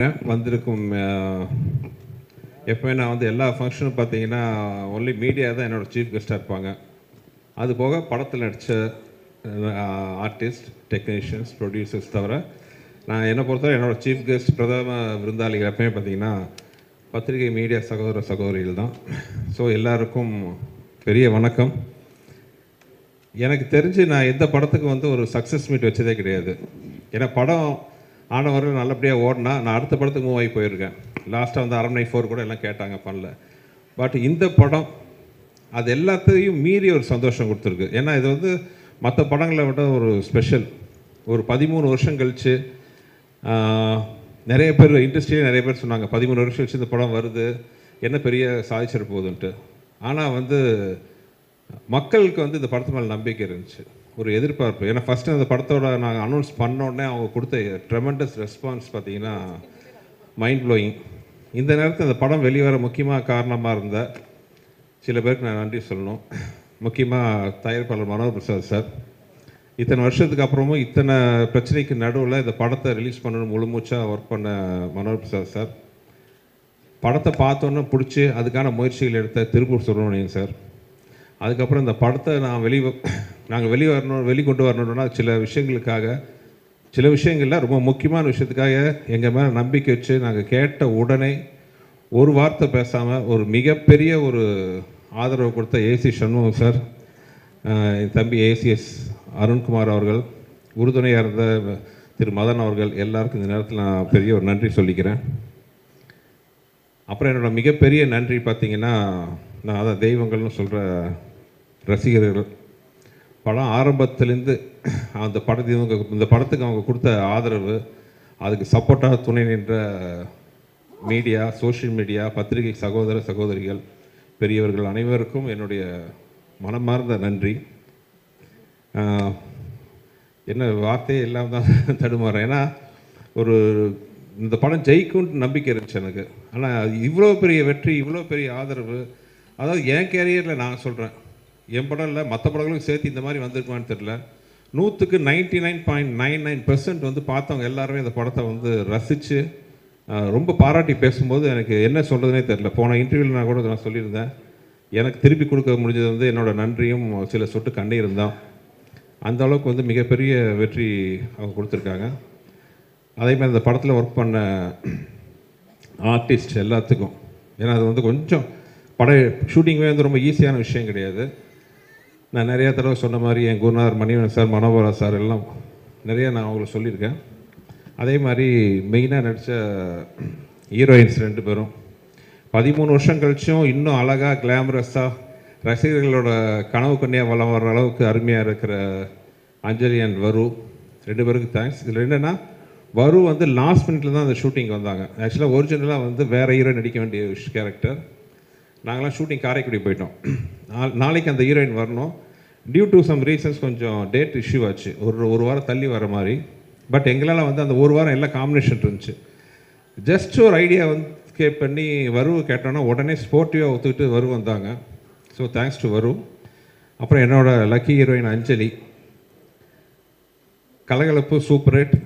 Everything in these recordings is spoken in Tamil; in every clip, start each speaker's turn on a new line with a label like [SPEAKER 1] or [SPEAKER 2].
[SPEAKER 1] வந்திருக்கும் எப்போயுமே நான் வந்து எல்லா ஃபங்க்ஷனும் பார்த்தீங்கன்னா ஒன்லி மீடியா தான் என்னோடய சீஃப் கெஸ்ட்டாக இருப்பாங்க. அது போக படத்தில் நடித்த ஆர்டிஸ்ட், டெக்னீஷியன்ஸ், ப்ரொடியூசர்ஸ் தவிர நான் என்னை பொறுத்தவரை என்னோடய சீஃப் கெஸ்ட் பிரதம விருந்தாளிகள் எப்பவுமே பார்த்தீங்கன்னா பத்திரிகை மீடியா சகோதர சகோதரிகள் தான். ஸோ எல்லாருக்கும் பெரிய வணக்கம். எனக்கு தெரிஞ்சு நான் எந்த படத்துக்கு வந்து ஒரு சக்ஸஸ் மீட் வச்சதே கிடையாது. ஏன்னா படம் ஆனவர்கள் நல்லபடியாக ஓடினா நான் அடுத்த படத்துக்கு மூவ் ஆகி போயிருக்கேன். லாஸ்ட்டாக வந்து அரண்மனை 4 கூட எல்லாம் கேட்டாங்க, பண்ணல. பட் இந்த படம் அது எல்லாத்தையும் மீறி ஒரு சந்தோஷம் கொடுத்துருக்கு. ஏன்னா இது வந்து மற்ற படங்களை விட ஒரு ஸ்பெஷல். ஒரு 13 வருஷம் கழித்து நிறைய பேர் இண்டஸ்ட்ரியில் நிறைய பேர் சொன்னாங்க 13 வருஷம் கழிச்சு இந்த படம் வருது, என்ன பெரிய சாதிச்சிட போகுதுன்ட்டு. ஆனால் வந்து மக்களுக்கு வந்து இந்த படத்து மேலே நம்பிக்கை இருந்துச்சு, ஒரு எதிர்பார்ப்பு. ஏன்னா ஃபஸ்ட்டு அந்த படத்தோட நாங்கள் அனௌன்ஸ் பண்ணோடனே அவங்க கொடுத்த ட்ரெமெண்டஸ் ரெஸ்பான்ஸ் பார்த்தீங்கன்னா மைண்ட் ப்ளோயிங். இந்த நேரத்தில் இந்த படம் வெளிவர முக்கியமாக காரணமாக இருந்த சில பேருக்கு நான் நன்றி சொல்லணும். முக்கியமாக தயாரிப்பாளர் மனோகர் பிரசாத் சார். இத்தனை வருஷத்துக்கு அப்புறமும் இத்தனை பிரச்சனைக்கு நடுவில் இந்த படத்தை ரிலீஸ் பண்ணணும் முழுமூச்சாக ஒர்க் பண்ண மனோகர் பிரசாத் சார். படத்தை பார்த்தோன்னே பிடிச்சி அதுக்கான முயற்சிகள் எடுத்த திருப்பூர் சுப்பிரமணியன் சார். அதுக்கப்புறம் இந்த படத்தை நாங்கள் வெளிக்கொண்டு வரணுன்னா சில விஷயங்களில் ரொம்ப முக்கியமான விஷயத்துக்காக எங்கள் மேலே நம்பிக்கை வச்சு நாங்கள் கேட்ட உடனே ஒரு வார்த்தை பேசாமல் ஒரு மிகப்பெரிய ஒரு ஆதரவு கொடுத்த ஏசி சண்முகம் சார், என் தம்பி ஏசிஎஸ் அருண்குமார் அவர்கள், உறுதுணையாக இருந்த திரு மதன் அவர்கள், எல்லாருக்கும் இந்த நேரத்தில் நான் பெரிய ஒரு நன்றி சொல்லிக்கிறேன். அப்புறம் என்னோடய மிகப்பெரிய நன்றி பார்த்திங்கன்னா, நான் அதை தெய்வங்கள்னு சொல்கிற ரசிகர்கள். படம் ஆரம்பத்துலேருந்து இந்த படத்துக்கு அவங்க கொடுத்த ஆதரவு, அதுக்கு சப்போர்ட்டாக துணை நின்ற மீடியா, சோஷியல் மீடியா, பத்திரிகை சகோதர சகோதரிகள், பெரியவர்கள் அனைவருக்கும் என்னுடைய மனமார்ந்த நன்றி. என்ன வார்த்தையே இல்லாமல் தான் தடுமாறேன். ஏன்னா இந்த படம் ஜெயிக்கும்னு நம்பிக்கை இருந்துச்சு எனக்கு. ஆனால் இவ்வளோ பெரிய வெற்றி, இவ்வளோ பெரிய ஆதரவு, அதாவது என் கேரியரில் நான் சொல்கிறேன், என் படம் இல்லை மற்ற படங்களுக்கும் சேர்த்து இந்த மாதிரி வந்திருக்குமான்னு தெரியல. 100க்கு 99.99% வந்து பார்த்தவங்க எல்லாருமே இந்த படத்தை வந்து ரசித்து ரொம்ப பாராட்டி பேசும்போது எனக்கு என்ன சொல்கிறதுனே தெரில. போன இன்டர்வியூவில் நான் கூட நான் சொல்லியிருந்தேன், எனக்கு திருப்பி கொடுக்க முடிஞ்சது வந்து என்னோடய நன்றியும் சில சொட்டு கண்ணீரும் தான். அந்த அளவுக்கு வந்து மிகப்பெரிய வெற்றி அவங்க கொடுத்துருக்காங்க. அதேமாதிரி இந்த படத்தில் ஒர்க் பண்ண ஆர்டிஸ்ட் எல்லாத்துக்கும், ஏன்னா அது வந்து கொஞ்சம் ஷூட்டிங்கே வந்து ரொம்ப ஈஸியான விஷயம் கிடையாது. நான் நிறையா தடவை சொன்ன மாதிரி என் குருநாதர் மணிவன் சார், மனோகரா சார் எல்லாம் நிறையா நான் அவங்களுக்கு சொல்லியிருக்கேன். அதே மாதிரி மெயினாக நடித்த ஹீரோயின்ஸ் 2 பேரும் 13 வருஷம் கழிச்சும் இன்னும் அழகாக கிளாமரஸாக ரசிகர்களோட கனவு கண்ணியாக வளம் வர்ற அளவுக்கு அருமையாக இருக்கிற அஞ்சலி அண்ட் வரு 2 பேருக்கு தேங்க்ஸ். இதில் என்னென்னா, வரு வந்து லாஸ்ட் மினிட்ல தான் அந்த ஷூட்டிங் வந்தாங்க. ஆக்சுவலாக ஒரிஜினலாக வந்து வேறு ஹீரோ நடிக்க வேண்டிய கேரக்டர். நாங்களாம் ஷூட்டிங் காரைக்குடி போயிட்டோம். நாளைக்கு அந்த ஹீரோயின் வரணும். டியூ டு சம் ரீசன்ஸ் கொஞ்சம் டேட் இஷ்யூ ஆச்சு, ஒரு வாரம் தள்ளி வர மாதிரி. பட் எங்களால் வந்து அந்த ஒரு வாரம் எல்லாம் காம்பினேஷன் இருந்துச்சு. ஜஸ்ட் ஒரு ஐடியா வந்து பண்ணி வருவு கேட்டோன்னா உடனே ஸ்போர்ட்டிவாக ஒத்துக்கிட்டு வரு வந்தாங்க. ஸோ தேங்க்ஸ் டு வரு. அப்புறம் என்னோடய லக்கி ஹீரோயின் அஞ்சலி, கலகலப்பு, சூப்பர் ஹிட்,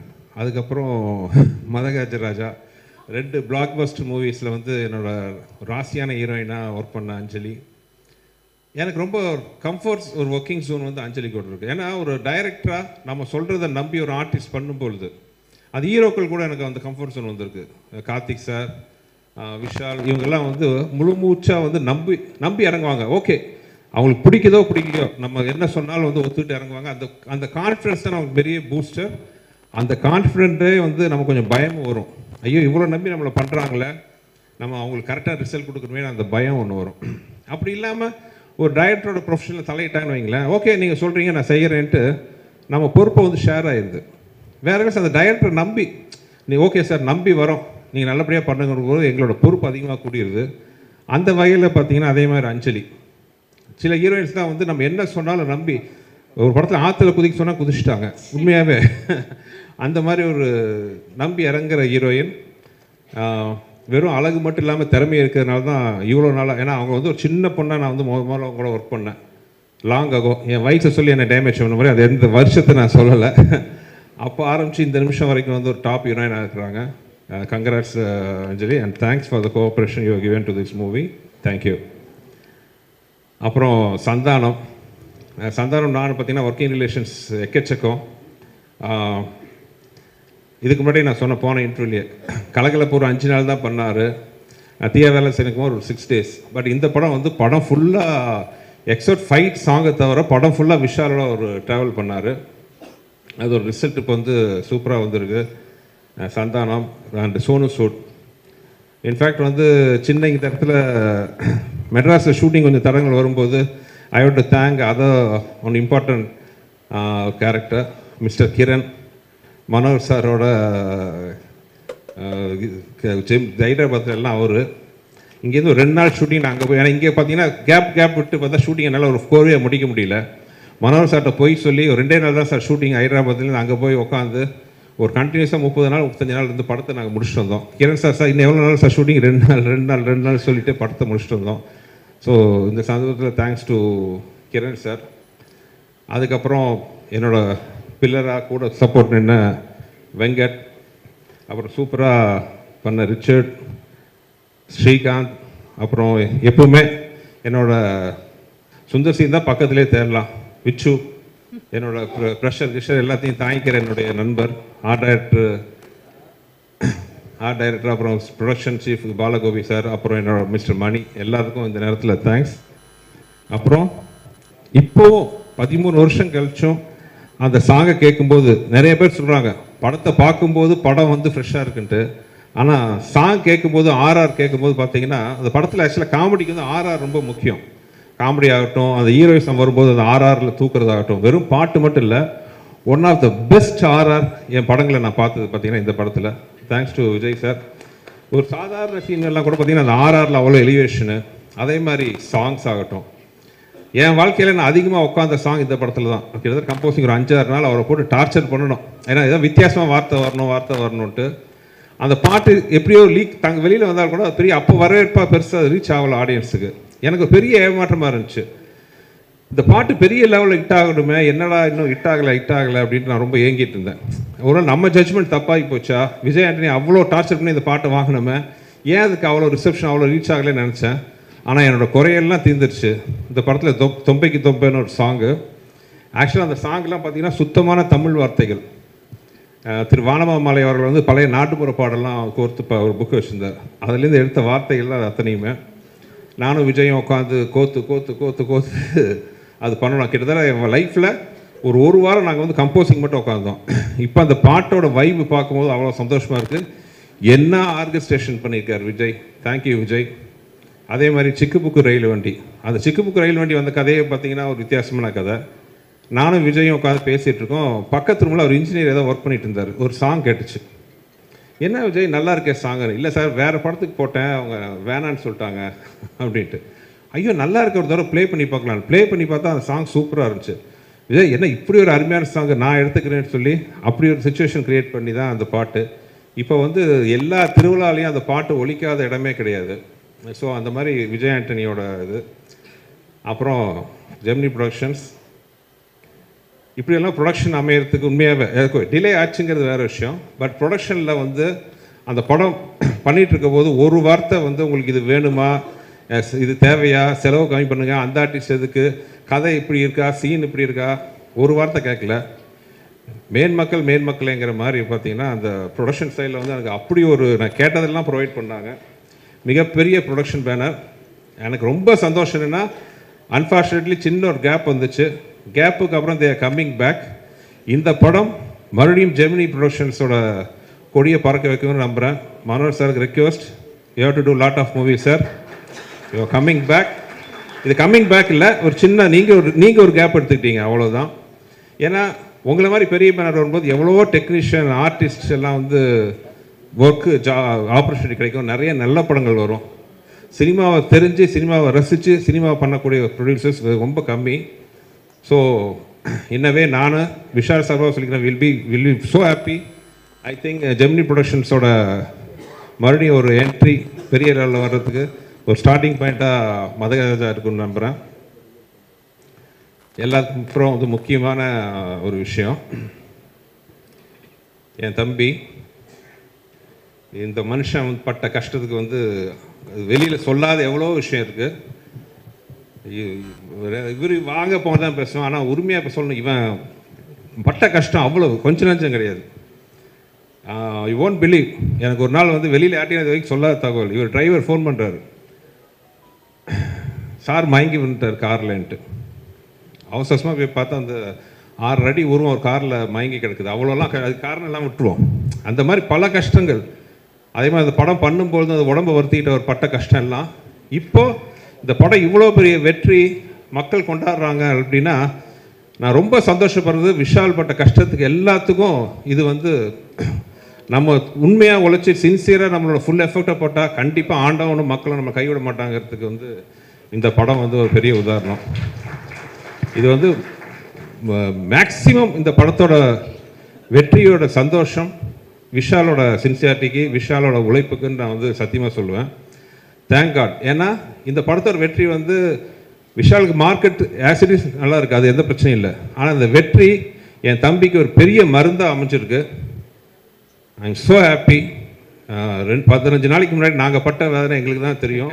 [SPEAKER 1] அதுக்கப்புறம் மதகஜராஜா 2 பிளாக் பஸ்டர் மூவிஸில் வந்து என்னோடய ராசியான ஹீரோயினாக ஒர்க் பண்ண அஞ்சலி. எனக்கு ரொம்ப கம்ஃபர்ட்ஸ் ஒரு ஒர்க்கிங் ஜோன் வந்து அஞ்சலி கூட இருக்குது. ஏன்னா ஒரு டைரக்டராக நம்ம சொல்கிறத நம்பி ஒரு ஆர்டிஸ்ட் பண்ணும்பொழுது அது ஹீரோக்கள் கூட எனக்கு அந்த கம்ஃபர்ட் ஜோன் வந்திருக்கு. கார்த்திக் சார், விஷால், இவங்கெல்லாம் வந்து முழுமூச்சாக வந்து நம்பி இறங்குவாங்க. ஓகே, அவங்களுக்கு பிடிக்கலையோ நம்ம என்ன சொன்னாலும் வந்து ஒத்துக்கிட்டு இறங்குவாங்க. அந்த கான்ஃபிடன்ஸ் தான் நமக்கு பெரிய பூஸ்டர். அந்த கான்ஃபிடென்ட்டே வந்து நமக்கு கொஞ்சம் பயமும் வரும். ஐயோ இவ்வளோ நம்பி நம்மளை பண்ணுறாங்களே, நம்ம அவங்களுக்கு கரெக்டாக ரிசல்ட் கொடுக்கணுமே, அந்த பயம் ஒன்று வரும். அப்படி இல்லாமல் ஒரு டைரக்டரோட ப்ரொஃபஷனில் தலையிட்டான்னு வைங்களேன், ஓகே நீங்கள் சொல்கிறீங்க நான் செய்கிறேன்ட்டு நம்ம பொறுப்பை வந்து ஷேர் ஆகிடுது. வேறு அந்த டைரக்டரை நம்பி நீ ஓகே சார் நம்பி வரோம், நீங்கள் நல்லபடியாக பண்ணுங்கிற போது எங்களோட பொறுப்பு அதிகமாக கூடியிருது. அந்த வகையில் பார்த்தீங்கன்னா அதே மாதிரி அஞ்சலி, சில ஹீரோயின்ஸ் தான் வந்து நம்ம என்ன சொன்னாலும் நம்பி ஒரு படத்தில் ஆற்றுல குதிக்க சொன்னால் குதிச்சிட்டாங்க உண்மையாகவே. அந்த மாதிரி ஒரு நம்பி இறங்குற ஹீரோயின். வெறும் அழகு மட்டும் இல்லாமல் திறமை இருக்கிறதுனால தான் இவ்வளோ நாளாக. ஏன்னா அவங்க வந்து ஒரு சின்ன பொண்ணாக நான் வந்து முதல்ல அவங்க கூட ஒர்க் பண்ணேன் லாங் ஆகும். என் வயசை சொல்லி என்னை டேமேஜ் பண்ண மாதிரி அது எந்த வருஷத்தை நான் சொல்லலை. அப்போ ஆரம்பித்து இந்த நிமிஷம் வரைக்கும் வந்து ஒரு டாப் ஹீரோயினாக இருக்கிறாங்க. Congrats, Anjali, and thanks for the cooperation you have given to this movie. Thank you. அப்புறம் சந்தானம் நான் பார்த்தீங்கன்னா ஒர்க்கிங் ரிலேஷன்ஸ் எக்கச்சக்கம். இதுக்கு முன்னாடி நான் போன இன்டர்வியூலேயே கலகலப்பூர் 5 நாள் தான் பண்ணார். தீயா வேலை செய்யணுக்கும் ஒரு 6 days. பட் இந்த படம் வந்து படம் ஃபுல்லாக எக்ஸப்ட் ஃபைட் சாங்கை தவிர படம் ஃபுல்லாக விஷாலோட ஒரு ட்ராவல் பண்ணார். அது ஒரு ரிசல்ட் இப்போ வந்து சூப்பராக வந்திருக்கு. சந்தானம் அண்ட் சோனு சூட். இன்ஃபேக்ட் வந்து சின்ன இந்த இடத்துல மெட்ராஸில் ஷூட்டிங் கொஞ்சம் தடங்கள் வரும்போது I have to thank other one important character mister Kiran, மனோர் சாரோட ஹைதராபாத்தில் எல்லாம் அவர் இங்கேருந்து ஒரு 2 நாள் ஷூட்டிங் அங்கே போய், ஏன்னா இங்கே பார்த்தீங்கன்னா கேப் விட்டு பார்த்தா ஷூட்டிங் என்னால் ஒரு கோர்வையாக முடிக்க முடியல. மனோர் சார்கிட்ட போய் சொல்லி ஒரு 2 நாள் தான் சார் ஷூட்டிங் ஹைதராபாத்லேருந்து அங்கே போய் உட்காந்து ஒரு கண்டினியூஸாக 30 நாள் 35 நாள் இருந்து படத்தை நாங்கள் முடிச்சுட்டு வந்தோம். கிரண் சார் இன்னும் எவ்வளோ நாள் சார் ஷூட்டிங் 2 நாள் சொல்லிவிட்டு படத்தை முடிச்சுட்டு வந்தோம். ஸோ இந்த சந்தர்ப்பத்தில் தேங்க்ஸ் டு கிரண் சார். அதுக்கப்புறம் என்னோடய பில்லராக கூட சப்போர்ட் நின்ன வெங்கட், அப்புறம் சூப்பராக பண்ண ரிச்சர்ட், ஸ்ரீகாந்த், அப்புறம் எப்பவுமே என்னோடய சுந்தர் சிங் தான் பக்கத்துலேயே தேடலாம், விச்சு, என்னோட ப்ரெஷர் எல்லாத்தையும் தாங்கிக்கிற என்னுடைய நண்பர், ஆர்ட் டைரக்டர், அப்புறம் ப்ரொடக்ஷன் சீஃப் பாலகோபி சார், அப்புறம் என்னோட மிஸ்டர் மணி, எல்லாத்துக்கும் இந்த நேரத்தில் தேங்க்ஸ். அப்புறம் இப்போவும் 13 வருஷம் கழிச்சும் அந்த சாங்கை கேட்கும்போது நிறைய பேர் சொல்கிறாங்க படத்தை பார்க்கும்போது படம் வந்து ஃப்ரெஷ்ஷாக இருக்குன்ட்டு. ஆனால் சாங் கேட்கும்போது ஆர்ஆர் கேட்கும்போது பார்த்தீங்கன்னா அந்த படத்தில் ஆக்சுவலாக காமெடிக்கு வந்து ஆர்ஆர் ரொம்ப முக்கியம். காமெடி ஆகட்டும், அந்த ஹீரோயிசம் வரும்போது அந்த ஆர்ஆரில் தூக்குறதாகட்டும், வெறும் பாட்டு மட்டும் இல்லை, one of the best RR என் படங்களை நான் பார்த்தது பார்த்தீங்கன்னா இந்த படத்தில். Thanks to Vijay sir. ஒரு சாதாரண சீன் எல்லாம் கூட பார்த்தீங்கன்னா அந்த ஆர்ஆரில் அவ்வளோ எலிவேஷனு. அதே மாதிரி சாங்ஸ் ஆகட்டும், என் வாழ்க்கையில் நான் அதிகமாக உட்காந்த சாங் இந்த படத்தில் தான். கிட்டத்தட்ட கம்போசிங் ஒரு 5-6 நாள் அவரை போட்டு டார்ச்சர் பண்ணணும். ஏன்னா ஏதாவது வித்தியாசமாக வார்த்தை வரணுன்ட்டு அந்த பாட்டு எப்படியோ லீக் வெளியில் வந்தால் கூட அது பெரிய அப்போ வரவேற்பாக பெருசாக ரீச் ஆகலை ஆடியன்ஸுக்கு. எனக்கு பெரிய ஏமாற்றமாக இருந்துச்சு. இந்த பாட்டு பெரிய லெவலில் ஹிட் ஆகணுமே, என்னடா இன்னும் ஹிட் ஆகலை அப்படின்ட்டு நான் ரொம்ப ஏங்கிட்டு இருந்தேன். ஒரு நம்ம ஜட்ஜ்மெண்ட் தப்பாகி போச்சா, விஜய் ஆண்டனி அவ்வளோ டார்ச்சர் பண்ணி இந்த பாட்டை வாங்கினோமே, ஏன் அதுக்கு அவ்வளோ ரிசப்ஷன் அவ்வளோ ரீச் ஆகலைன்னு நினச்சேன். ஆனால் என்னோடய குறையெல்லாம் தீர்ந்துருச்சு. இந்த படத்தில் தொம்பைக்கு தொம்பைன்னு ஒரு சாங்கு. ஆக்சுவலாக அந்த சாங்லாம் பார்த்தீங்கன்னா சுத்தமான தமிழ் வார்த்தைகள். திரு வானமாமலை அவர்கள் வந்து பழைய நாட்டுப்புற பாடலாம் கோர்த்து ஒரு புக்கு வச்சுருந்தார். அதுலேருந்து எடுத்த வார்த்தைகள்லாம் அத்தனையுமே நானும் விஜயம் உட்காந்து கோத்து அது பண்ணணும். கிட்டத்தட்ட என் லைஃப்பில் ஒரு வாரம் நாங்கள் வந்து கம்போசிங் மட்டும் உட்காந்தோம். இப்போ அந்த பாட்டோட வைப்பு பார்க்கும்போது அவ்வளோ சந்தோஷமாக இருக்குது. என்ன ஆர்கஸ்ட்ரேஷன் பண்ணியிருக்கார் விஜய், தேங்க்யூ விஜய். அதே மாதிரி சிக்குபுக்கு ரயில் வண்டி, அந்த சிக்குபுக்கு ரயில் வண்டி வந்த கதையை பார்த்தீங்கன்னா ஒரு வித்தியாசமான கதை. நானும் விஜயும் உட்காந்து பேசிகிட்டு இருக்கோம். பக்கத்து ரூமில் ஒரு இன்ஜினியர் ஏதோ ஒர்க் பண்ணிட்டு இருந்தார். ஒரு சாங் கேட்டுச்சு. என்ன விஜய் நல்லா இருக்கே சாங்கு. இல்லை சார் வேறு படத்துக்கு போட்டேன், அவங்க வேணான்னு சொல்லிட்டாங்க அப்படின்ட்டு. ஐயோ நல்லா இருக்க, ஒரு தடவை ப்ளே பண்ணி பார்க்கலாம். ப்ளே பண்ணி பார்த்தா அந்த சாங் சூப்பராக இருந்துச்சு. விஜய் என்ன இப்படி ஒரு அருமையான சாங்கு நான் எடுத்துக்கிறேன்னு சொல்லி அப்படி ஒரு சுச்சுவேஷன் க்ரியேட் பண்ணி தான் அந்த பாட்டு இப்போ வந்து எல்லா திருவிழாலையும் அந்த பாட்டு ஒலிக்காத இடமே கிடையாது. ஸோ அந்த மாதிரி விஜய் ஆண்டனியோட இது. அப்புறம் ஜெமினி ப்ரொடக்ஷன்ஸ், இப்படியெல்லாம் ப்ரொடக்ஷன் அமையறதுக்கு உண்மையாகவே டிலே ஆச்சுங்கிறது வேறு விஷயம். பட் ப்ரொடக்ஷனில் வந்து அந்த படம் பண்ணிகிட்டு இருக்க போது ஒரு வார்த்தை வந்து உங்களுக்கு இது வேணுமா, இது தேவையா, செலவு கம்மி பண்ணுங்கள், அந்த ஆர்டிஸ்ட் எதுக்கு, கதை இப்படி இருக்கா, சீன் இப்படி இருக்கா, ஒரு வார்த்தை கேட்கல. மேன்மக்கள்ங்கிற மாதிரி பார்த்தீங்கன்னா அந்த ப்ரொடக்ஷன் சைடில் வந்து எனக்கு அப்படி ஒரு நான் கேட்டதெல்லாம் ப்ரொவைட் பண்ணாங்க. மிகப்பெரிய ப்ரொடக்ஷன் பேனர். எனக்கு ரொம்ப சந்தோஷம் என்னென்னா அன்ஃபார்ச்சுனேட்லி சின்ன ஒரு கேப் வந்துச்சு. கேப்புக்கு அப்புறம் தே ஆர் கம்மிங் பேக். இந்த படம் மறுபடியும் ஜெமினி ப்ரொடக்ஷன்ஸோட கொடியை பறக்க வைக்கணும்னு நம்புகிறேன். மனோர் சாருக்கு request, you have to do lot of movie sir, you are coming back. இது கம்மிங் பேக் இல்லை, ஒரு சின்ன நீங்கள் ஒரு கேப் எடுத்துக்கிட்டீங்க, அவ்வளோதான். ஏன்னா உங்களை மாதிரி பெரிய பேனர் வரும்போது எவ்வளவோ டெக்னீஷியன் ஆர்டிஸ்ட் எல்லாம் வந்து ஒர்க்கு ஆப்பர்ச்சுனிட்டி கிடைக்கும், நிறைய நல்ல படங்கள் வரும். சினிமாவை தெரிஞ்சு சினிமாவை ரசித்து சினிமாவை பண்ணக்கூடிய ப்ரொடியூசர்ஸ் ரொம்ப கம்மி. ஸோ இன்னவே நான் விஷால் சார்பாக சொல்லிக்கிறேன், will be so happy. I think Gemini ப்ரொடக்ஷன்ஸோட மறுபடியும் ஒரு என்ட்ரி பெரிய லெவலில் வர்றதுக்கு ஒரு ஸ்டார்டிங் பாயிண்ட்டாக மதகராஜா இருக்குன்னு நம்புகிறேன். எல்லாத்துக்கும் அப்புறம் வந்து முக்கியமான ஒரு விஷயம், என் தம்பி இந்த மனுஷன் பட்ட கஷ்டத்துக்கு வந்து வெளியில் சொல்லாத எவ்வளோ விஷயம் இருக்குது. இவர் வாங்க போக தான் பேசுவோம், ஆனால் உரிமையாக இப்போ சொல்லணும். இவன் பட்ட கஷ்டம் அவ்வளோ கொஞ்சம் நஞ்சம் கிடையாது. யூ ஓன்ட் பிலீவ், எனக்கு ஒரு நாள் வந்து வெளியில் யார்ட்டையும் இது வரைக்கும் சொல்லாத தகவல். இவர் டிரைவர் ஃபோன் பண்ணுறாரு, சார் மயங்கி வந்துட்டார் கார்லன்ட்டு. அவசரமாக போய் பார்த்தா அந்த 6 அடி உருவம் ஒரு காரில் மயங்கி கிடக்குது. அவ்வளோலாம் அது காரணம் எல்லாம் விட்டுருவோம். அந்த மாதிரி பல கஷ்டங்கள். அதே மாதிரி அந்த படம் பண்ணும்பொழுது அந்த உடம்பை வருத்திக்கிட்ட ஒரு பட்ட கஷ்டம் எல்லாம் இப்போது இந்த படம் இவ்வளோ பெரிய வெற்றி மக்கள் கொண்டாடுறாங்க அப்படின்னா நான் ரொம்ப சந்தோஷப்படுறது. விஷால் பட்ட கஷ்டத்துக்கு எல்லாத்துக்கும் இது வந்து நம்ம உண்மையாக உழைச்சி சின்சியராக நம்மளோட ஃபுல் எஃபெக்டை போட்டால் கண்டிப்பாக ஆண்டவனும் மக்களும் நம்ம கைவிட மாட்டாங்கிறதுக்கு வந்து இந்த படம் வந்து ஒரு பெரிய உதாரணம். இது வந்து மேக்சிமம் இந்த படத்தோட வெற்றியோட சந்தோஷம் விஷாலோட சின்சியாரிட்டிக்கு, விஷாலோட உழைப்புக்குன்னு நான் வந்து சத்தியமாக சொல்லுவேன். Thank God. ஏன்னா இந்த படத்தோட வெற்றி வந்து விஷாலுக்கு மார்க்கெட் ஆசிடிஸ் நல்லா இருக்குது, அது எந்த பிரச்சனையும் இல்லை. ஆனால் இந்த வெற்றி என் தம்பிக்கு ஒரு பெரிய மருந்தாக அமைஞ்சிருக்கு. ஐ எம் ஸோ ஹாப்பி. 15 நாளைக்கு முன்னாடி நாங்கள் பட்ட வேதனை எங்களுக்கு தான் தெரியும்.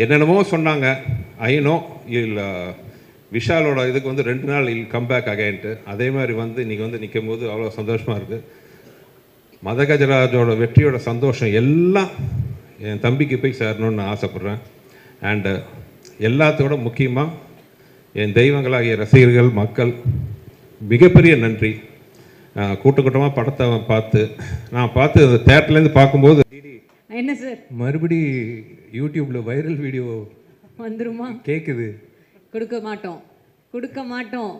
[SPEAKER 1] என்னென்னமோ சொன்னாங்க. ஐநோ இல்லை விஷாலோட இதுக்கு வந்து 2 நாள் இல் கம் பேக் அகைன்ட்டு. அதே மாதிரி வந்து இன்றைக்கி வந்து நிற்கும் போது அவ்வளோ சந்தோஷமாக இருக்குது. மதகஜராஜோட வெற்றியோட சந்தோஷம் எல்லாம் என் தம்பிக்கு போய் சேரணும்னு நான் ஆசைப்பட்றேன். அண்டு எல்லாத்தோட முக்கியமாக என் தெய்வங்களாகிய ரசிகர்கள் மக்கள் மிகப்பெரிய நன்றி. கூட்டமாக படத்தை நான் பார்த்து அந்த தேட்டர்லேருந்து பார்க்கும்போது
[SPEAKER 2] என்ன சார்
[SPEAKER 3] மறுபடி யூடியூப்பில் வைரல் வீடியோ
[SPEAKER 2] வந்துருமா?
[SPEAKER 3] கேட்குது.
[SPEAKER 2] கொடுக்க மாட்டோம்.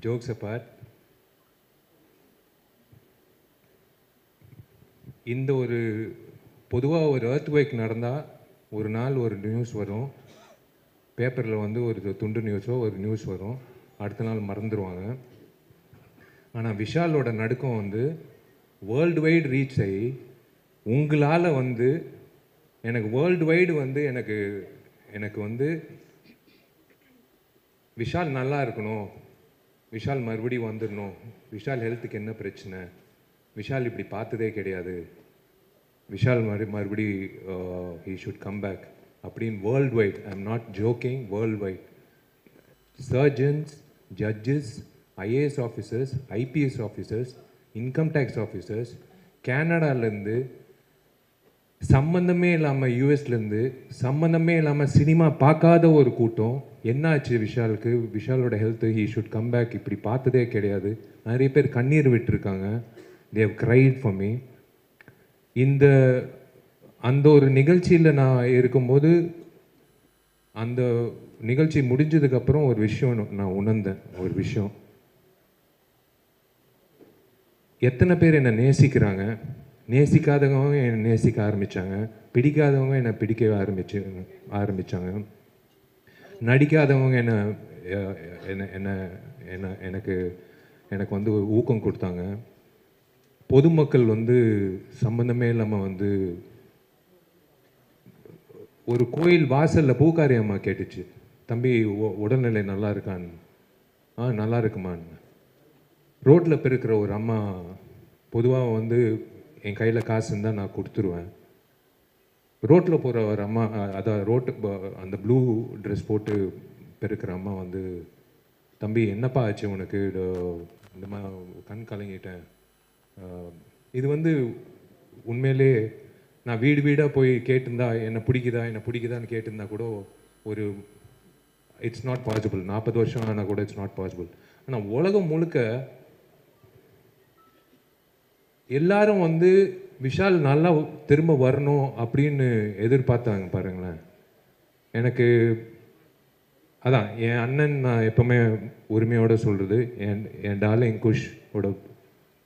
[SPEAKER 3] ஜோக்ஸ் அபார்ட், இந்த ஒரு பொதுவாக ஒரு எர்த்குவேக் நடந்தால் ஒரு நாள் ஒரு நியூஸ் வரும், பேப்பரில் வந்து ஒரு துண்டு நியூஸோ ஒரு நியூஸ் வரும், அடுத்த நாள் மறந்துடுவாங்க. ஆனால் விஷாலோட நடுக்கம் வந்து வேர்ல்டு வைடு ரீச் ஆகி உங்களால் வந்து எனக்கு வேர்ல்டு வைடு வந்து எனக்கு வந்து விஷால் நல்லா இருக்கணும், விஷால் மறுபடியும் வந்துடணும், விஷால் ஹெல்த்துக்கு என்ன பிரச்சனை, விஷால் இப்படி பார்த்ததே கிடையாது, விஷால் மறுபடி ஹீ ஷுட் கம் பேக் அப்படின்னு world wide, I am not joking, world wide surgeons, judges, IAS officers, IPS officers, income tax officers, கேனடாலேருந்து சம்மந்தமே இல்லாமல், யூஎஸ்லேருந்து சம்மந்தமே இல்லாமல் சினிமா பார்க்காத ஒரு கூட்டம் என்னாச்சு விஷாலுக்கு, விஷாலோட health, he should come back, இப்படி பார்த்ததே கிடையாது. நிறைய பேர் கண்ணீர் விட்டுருக்காங்க. They have cried for me. அந்த ஒரு நிகழ்ச்சியில் நான் இருக்கும்போது அந்த நிகழ்ச்சி முடிஞ்சதுக்கப்புறம் ஒரு விஷயம் நான் உணர்ந்தேன். ஒரு விஷயம், எத்தனை பேர் என்னை நேசிக்கிறாங்க, நேசிக்காதவங்க என்னை நேசிக்க ஆரம்பித்தாங்க, பிடிக்காதவங்க என்னை பிடிக்க ஆரம்பித்தாங்க, நடிக்காதவங்க என்ன என்ன என்ன எனக்கு எனக்கு வந்து ஒரு ஊக்கம் கொடுத்தாங்க. பொதுமக்கள் வந்து சம்பந்தமே இல்லாமல் வந்து ஒரு கோயில் வாசலில் பூக்காரி அம்மா கேட்டுச்சு, தம்பி உடல்நிலை நல்லா இருக்கான்னு. நல்லா இருக்குமான்னு. ரோட்டில் பெருக்கிற ஒரு அம்மா, பொதுவாக வந்து என் கையில் காசு இருந்தால் நான் கொடுத்துருவேன். ரோட்டில் போகிற ஒரு அம்மா, அதான் அந்த ப்ளூ ட்ரெஸ் போட்டு பெருக்கிற அம்மா வந்து, தம்பி என்னப்பா ஆச்சு உனக்கு, இந்த மாதிரி கண் கலங்கிட்டேன். இது வந்து உண்மையிலே நான் வீடு வீடாக போய் கேட்டிருந்தா என்னை பிடிக்குதான்னு கேட்டிருந்தா கூட ஒரு இட்ஸ் நாட் பாசிபிள். 40 வருஷம் ஆனால் கூட இட்ஸ் நாட் பாசிபிள். ஆனால் உலகம் முழுக்க எல்லாரும் வந்து விஷால் நல்லா திரும்ப வரணும் அப்படின்னு எதிர்பார்த்தாங்க பாருங்களேன். எனக்கு அதான் என் அண்ணன், நான் எப்போவுமே உரிமையோடு சொல்கிறது, என் டார்லிங் குஷோட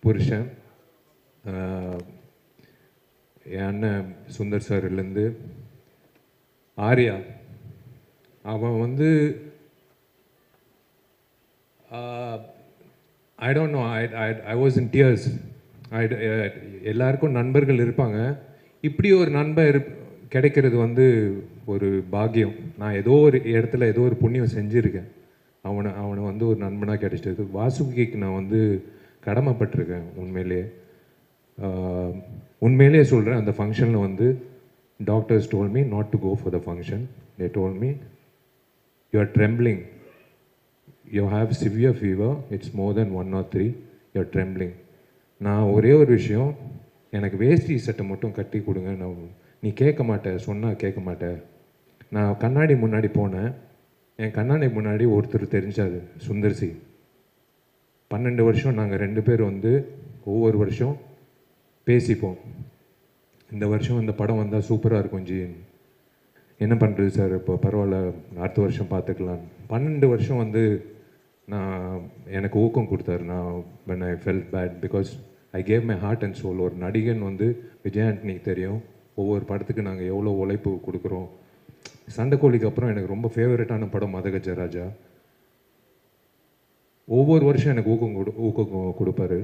[SPEAKER 3] புருஷன், என் அண்ணன் சுந்தர் சார்லேருந்து ஆர்யா, அவன் வந்து I don't know, I was in tears. எல்லாருக்கும் நண்பர்கள் இருப்பாங்க, இப்படி ஒரு நண்பர் கிடைக்கிறது வந்து ஒரு பாக்கியம். நான் ஏதோ ஒரு இடத்துல ஏதோ ஒரு புண்ணியம் செஞ்சுருக்கேன். அவனை வந்து ஒரு நண்பனாக கிடைச்சது. வாசுகிக்கு நான் வந்து கடமைப்பட்டிருக்கேன் உண்மையிலே. உண்மையிலே சொல்கிறேன், அந்த ஃபங்க்ஷனில் வந்து doctors told me not to go for the function. They told me you are trembling, you have severe fever, it's more than 1 or 3, you are trembling. நான் ஒரே ஒரு விஷயம், எனக்கு வேஷ்டி சட்டை மட்டும் கட்டி கொடுங்க. நீ கேட்க மாட்டேன், சொன்னால் கேட்க மாட்டேன். நான் கண்ணாடி முன்னாடி போனேன், என் கண்ணாடி முன்னாடி ஒருத்தர் தெரிஞ்சார், சுந்தர்சி. 12 வருஷம் நாங்கள் 2 பேர் வந்து ஒவ்வொரு வருஷம் பேசிப்போம். இந்த வருஷம் இந்த படம் வந்தால் சூப்பராக இருக்கும் ஜி, என்ன பண்ணுறது சார், இப்போ பரவாயில்ல அடுத்த வருஷம் பார்த்துக்கலாம். 12 வருஷம் வந்து எனக்கு ஊக்கம் கொடுத்தாரு. நான் when I felt bad because I gave my heart and soul. ஒரு நடிகன் வந்து விஜய் ஆண்டனிக்கு தெரியும் ஒவ்வொரு படத்துக்கு நாங்கள் எவ்வளோ உழைப்பு கொடுக்குறோம். சண்டைக்கோழிக்கு அப்புறம் எனக்கு ரொம்ப ஃபேவரட்டான படம் மதகஜராஜா. ஒவ்வொரு வருஷம் எனக்கு ஊக்கம் கொடுப்பாரு.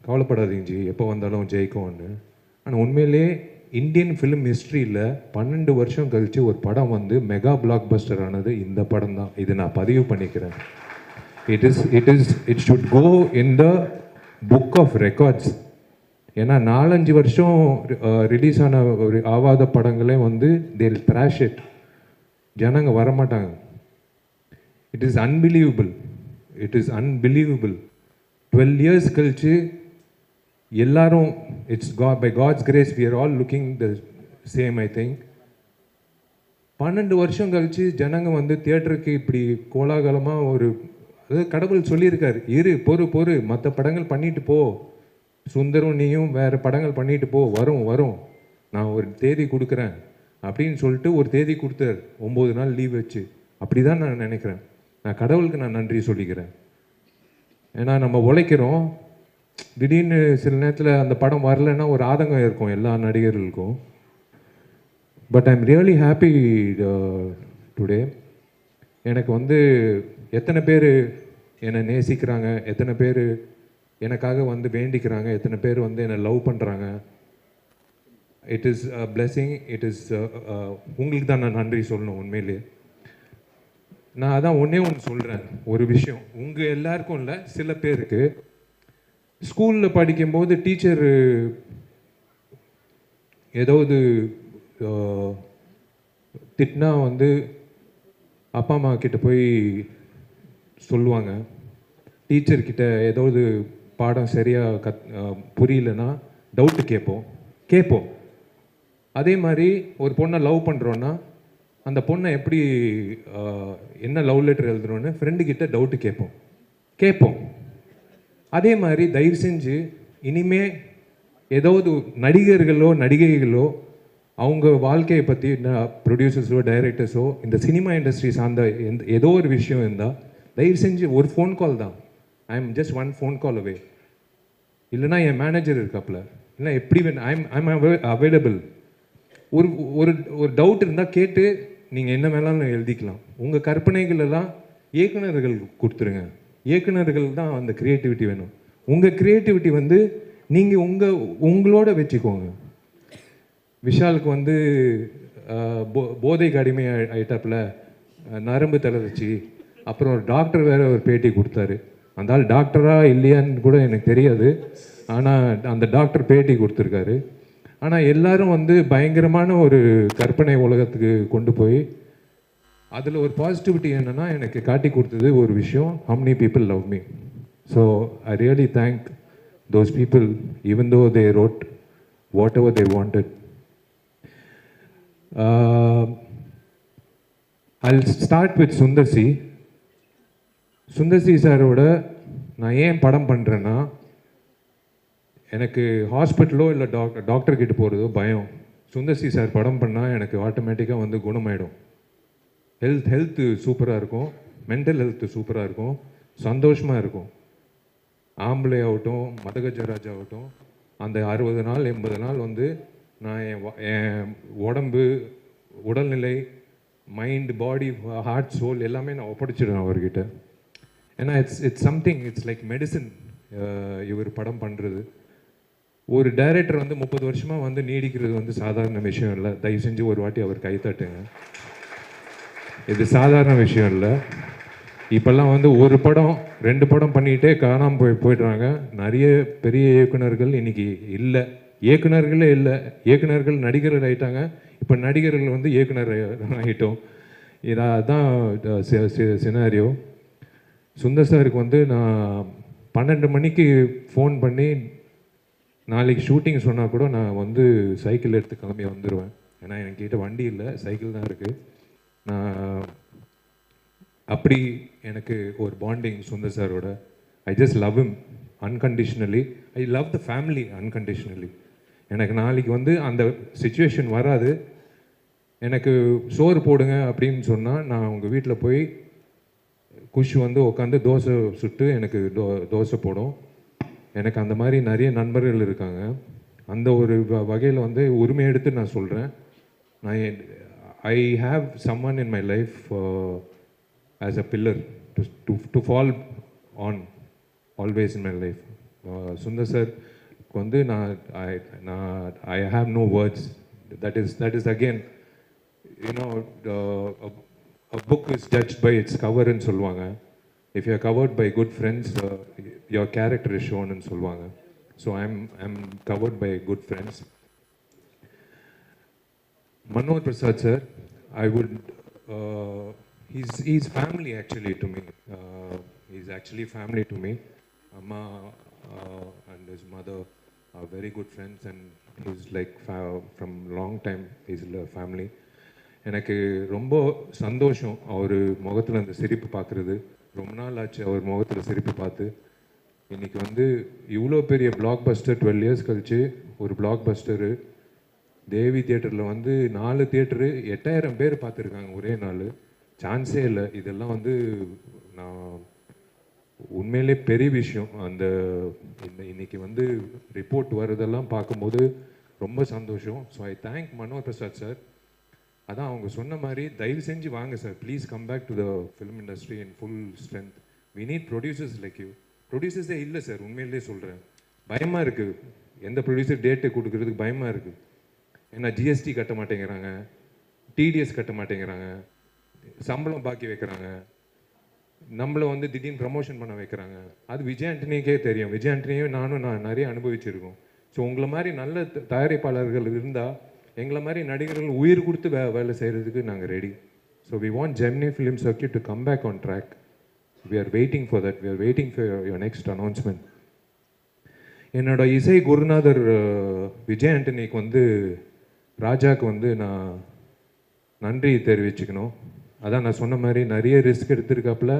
[SPEAKER 3] கவலைப்படாதீங்க ஜி, எப்போ வந்தாலும் ஜெயிக்கும்னு. ஆனால் உண்மையிலே இந்தியன் ஃபிலிம் ஹிஸ்ட்ரியில் 12 வருஷம் கழித்து ஒரு படம் வந்து மெகா பிளாக் பஸ்டர் ஆனது இந்த படம் தான். இது நான் பதிவு பண்ணிக்கிறேன். It should go in the book of records. ஏன்னா 4-5 வருஷம் ரிலீஸ் ஆன ஒரு ஆவாத படங்களே வந்து தேல் த்ராஷ் இட், ஜனங்க வரமாட்டாங்க. It is unbelievable, it is unbelievable. 12 years கழிச்சு எல்லாரும், it's by God's grace we are all looking the same. I think 12 வருஷம் கழிச்சு ஜனங்க வந்து தியேட்டருக்கு இப்படி கோலாகலமாக ஒரு, அதாவது கடவுள் சொல்லியிருக்காரு, இரு பொறு மற்ற படங்கள் பண்ணிட்டு போ, சுந்தரும் நீயும் வேறு படங்கள் பண்ணிட்டு போ, வரும் நான் ஒரு தேதி கொடுக்குறேன் அப்படின்னு சொல்லிட்டு ஒரு தேதி கொடுத்தார். 9 நாள் லீவ் வச்சு. அப்படி தான் நான் நினைக்கிறேன். நான் கடவுளுக்கு நான் நன்றி சொல்லிக்கிறேன். ஏன்னா நம்ம உழைக்கிறோம், திடீர்னு சில நேரத்தில் அந்த படம் வரலைன்னா ஒரு ஆதங்கம் இருக்கும் எல்லா நடிகர்களுக்கும். But I am really happy today. எனக்கு வந்து எத்தனை பேர் என்னை நேசிக்கிறாங்க, எத்தனை பேர் எனக்காக வந்து வேண்டிக்கிறாங்க, எத்தனை பேர் வந்து என்னை லவ் பண்ணுறாங்க. It is a blessing. It is உங்களுக்கு தான் நான் நன்றி சொல்லணும் உண்மையிலே. நான் அதான் ஒன்றே ஒன்று சொல்கிறேன், ஒரு விஷயம் உங்கள் எல்லாருக்கும் இல்லை, சில பேருக்கு ஸ்கூலில் படிக்கும்போது டீச்சர் ஏதாவது திட்டினா வந்து அப்பா அம்மா கிட்ட போய் சொல்லுவாங்க. டீச்சர்கிட்ட ஏதாவது பாடம் சரியாக புரியலன்னா டவுட்டு கேட்போம். அதே மாதிரி ஒரு பொண்ணை லவ் பண்ணுறோன்னா அந்த பொண்ணை எப்படி என்ன லவ் லெட்டர் எழுதுறோன்னு ஃப்ரெண்டுக்கிட்ட டவுட்டு கேட்போம். அதே மாதிரி தயவு செஞ்சு இனிமே ஏதாவது நடிகர்களோ நடிகைகளோ அவங்க வாழ்க்கையை பற்றி ப்ரொடியூசர்ஸோ டைரக்டர்ஸோ இந்த சினிமா இண்டஸ்ட்ரி சார்ந்த ஏதோ ஒரு விஷயம் இருந்தால் தயவு செஞ்சு ஒரு ஃபோன் கால் தான். I am just 1 phone call away. இல்லைனா என் மேனேஜர் இருக்காப்புல, இல்லை எப்படி ஐம் அவைலபிள். ஒரு ஒரு ஒரு டவுட் இருந்தால் கேட்டு நீங்கள் என்ன வேணாலும் எழுதிக்கலாம். உங்கள் கற்பனைகள் எல்லாம் இயக்குநர்கள் கொடுத்துருங்க. இயக்குநர்கள் தான் அந்த க்ரியேட்டிவிட்டி வேணும். உங்கள் க்ரியேட்டிவிட்டி வந்து நீங்கள் உங்களோட வச்சுக்கோங்க. விஷாலுக்கு வந்து போதைக்கு அடிமை ஆயிட்டாப்புல, நரம்பு தளர்ச்சி. அப்புறம் ஒரு டாக்டர் வேறு ஒரு பேட்டி கொடுத்தாரு. அந்த ஆள் டாக்டரா இல்லையான்னு கூட எனக்கு தெரியாது, ஆனால் அந்த டாக்டர் பேட்டி கொடுத்துருக்காரு. ஆனால் எல்லாரும் வந்து பயங்கரமான ஒரு கற்பனை உலகத்துக்கு கொண்டு போய் அதில் ஒரு பாசிட்டிவிட்டி என்னென்னா எனக்கு காட்டி கொடுத்தது ஒரு விஷயம், how many people love me. So I really thank those people even though they wrote whatever they wanted. I'll start with Sundar C சாரோட நான் ஏன் படம் பண்ணுறேன்னா, எனக்கு ஹாஸ்பிட்டலோ இல்லை டாக்டர்கிட்ட போகிறதோ பயம். சுந்தர்சி சார் படம் பண்ணால் எனக்கு ஆட்டோமேட்டிக்காக வந்து குணமாயிடும். ஹெல்த்து சூப்பராக இருக்கும், மென்டல் ஹெல்த்து சூப்பராக இருக்கும், சந்தோஷமாக இருக்கும். ஆம்பளை ஆகட்டும் மதகஜராஜ் ஆகட்டும், அந்த 60 நாள் 80 நாள் வந்து நான் என் உடம்பு உடல்நிலை மைண்ட் பாடி ஹார்ட் சோல் எல்லாமே நான் ஒப்படைச்சிடுவேன் அவர்கிட்ட. ஏன்னா it's something, it's like medicine. இவர் படம் பண்ணுறது, ஒரு டைரக்டர் வந்து 30 வருஷமாக வந்து நீடிக்கிறது வந்து சாதாரண விஷயம் இல்லை. தயவு செஞ்சு ஒரு வாட்டி அவர் கைத்தட்டுங்க. இது சாதாரண விஷயம் இல்லை. இப்போல்லாம் வந்து ஒரு படம் 2 படம் பண்ணிக்கிட்டே காணாமல் போயிடுறாங்க. நிறைய பெரிய இயக்குனர்கள் இன்னைக்கு இல்லை, இயக்குனர்களே இல்லை. இயக்குனர்கள் நடிகர்கள் ஆயிட்டாங்க, இப்போ நடிகர்கள் வந்து இயக்குனர் ஆகிட்டோம். இதான் சினாரியோ. சுந்தர் சாருக்கு வந்து நான் 12 மணிக்கு ஃபோன் பண்ணி நாளைக்கு ஷூட்டிங் சொன்னால் கூட நான் வந்து சைக்கிள் எடுத்து கிளம்பி வந்துடுவேன். ஏன்னா என்கிட்ட வண்டி இல்லை, சைக்கிள் தான் இருக்குது. நான் அப்படி எனக்கு ஒரு பாண்டிங் சுந்தர் சாரோட. I just love him unconditionally. I love the family unconditionally. எனக்கு நாளைக்கு வந்து அந்த சுச்சுவேஷன் வராது. எனக்கு சோறு போடுங்க அப்படின்னு சொன்னால் நான் உங்கள் வீட்டில் போய் குஷ் வந்து உட்காந்து தோசை சுட்டு எனக்கு தோசை போடும். எனக்கு அந்த மாதிரி நிறைய நண்பர்கள் இருக்காங்க. அந்த ஒரு வகையில் வந்து உரிமை எடுத்து நான் சொல்கிறேன். நான் I have someone in my life as a pillar to fall on always in my life. Sundar sir வந்து I have no words. That is again you know a book is judged by its cover ன்னு சொல்லுவாங்க. If you are covered by good friends, your character is shown ன்னு சொல்லுவாங்க. So I'm covered by good friends. Manohar Prasad sir, I would he's family actually to me. He's actually family to me. Amma and his mother are very good friends, and he's like from long time he's a family. எனக்கு ரொம்ப சந்தோஷம் அவர் முகத்தில் அந்த சிரிப்பு பார்க்குறது. ரொம்ப நாள் ஆச்சு அவர் முகத்தில் சிரிப்பு பார்த்து. இன்றைக்கி வந்து இவ்வளோ பெரிய பிளாக் பஸ்டர் 12 இயர்ஸ் கழித்து ஒரு பிளாக் பஸ்டரு தேவி தியேட்டரில் வந்து 4 தியேட்டரு 8000 பேர் பார்த்துருக்காங்க ஒரே நாள். சான்ஸே இல்லை. இதெல்லாம் வந்து நான் உண்மையிலே பெரிய விஷயம். அந்த இன்னைக்கு வந்து ரிப்போர்ட் வர்றதெல்லாம் பார்க்கும்போது ரொம்ப சந்தோஷம். So I thank Manohar Prasad sir. அதான் அவங்க சொன்ன மாதிரி தயவு செஞ்சு வாங்க sir, please come back to the film industry in full strength. We need producers like you. ப்ரொடியூசர்ஸே இல்லை சார், உண்மையிலே சொல்கிறேன். பயமாக இருக்குது, எந்த ப்ரொடியூசர் டேட்டு கொடுக்குறதுக்கு பயமாக இருக்குது. ஏன்னா ஜிஎஸ்டி கட்ட மாட்டேங்கிறாங்க, டிடிஎஸ் கட்ட மாட்டேங்கிறாங்க, சம்பளம் பாக்கி வைக்கிறாங்க, நம்மளை வந்து திடீர்னு ப்ரமோஷன் பண்ண வைக்கிறாங்க. அது விஜய் ஆண்டனிக்கே தெரியும். விஜய் ஆண்டனியும் நான் நிறைய அனுபவிச்சிருக்கோம். ஸோ உங்களை மாதிரி நல்ல தயாரிப்பாளர்கள் இருந்தால் எங்களை மாதிரி நடிகர்கள் உயிர் கொடுத்து வேலை செய்கிறதுக்கு நாங்கள் ready. So we want Gemini film circuit to come back on track. We are waiting for that. We are waiting for your next announcement. என்னோட இசை குருநாதர் விஜய் ஆண்டனிக்கு வந்து ராஜாவுக்கு வந்து நான் நன்றி தெரிவிச்சுக்கணும். அதான் நான் சொன்ன மாதிரி நிறைய ரிஸ்க் எடுத்திருக்காப்புல.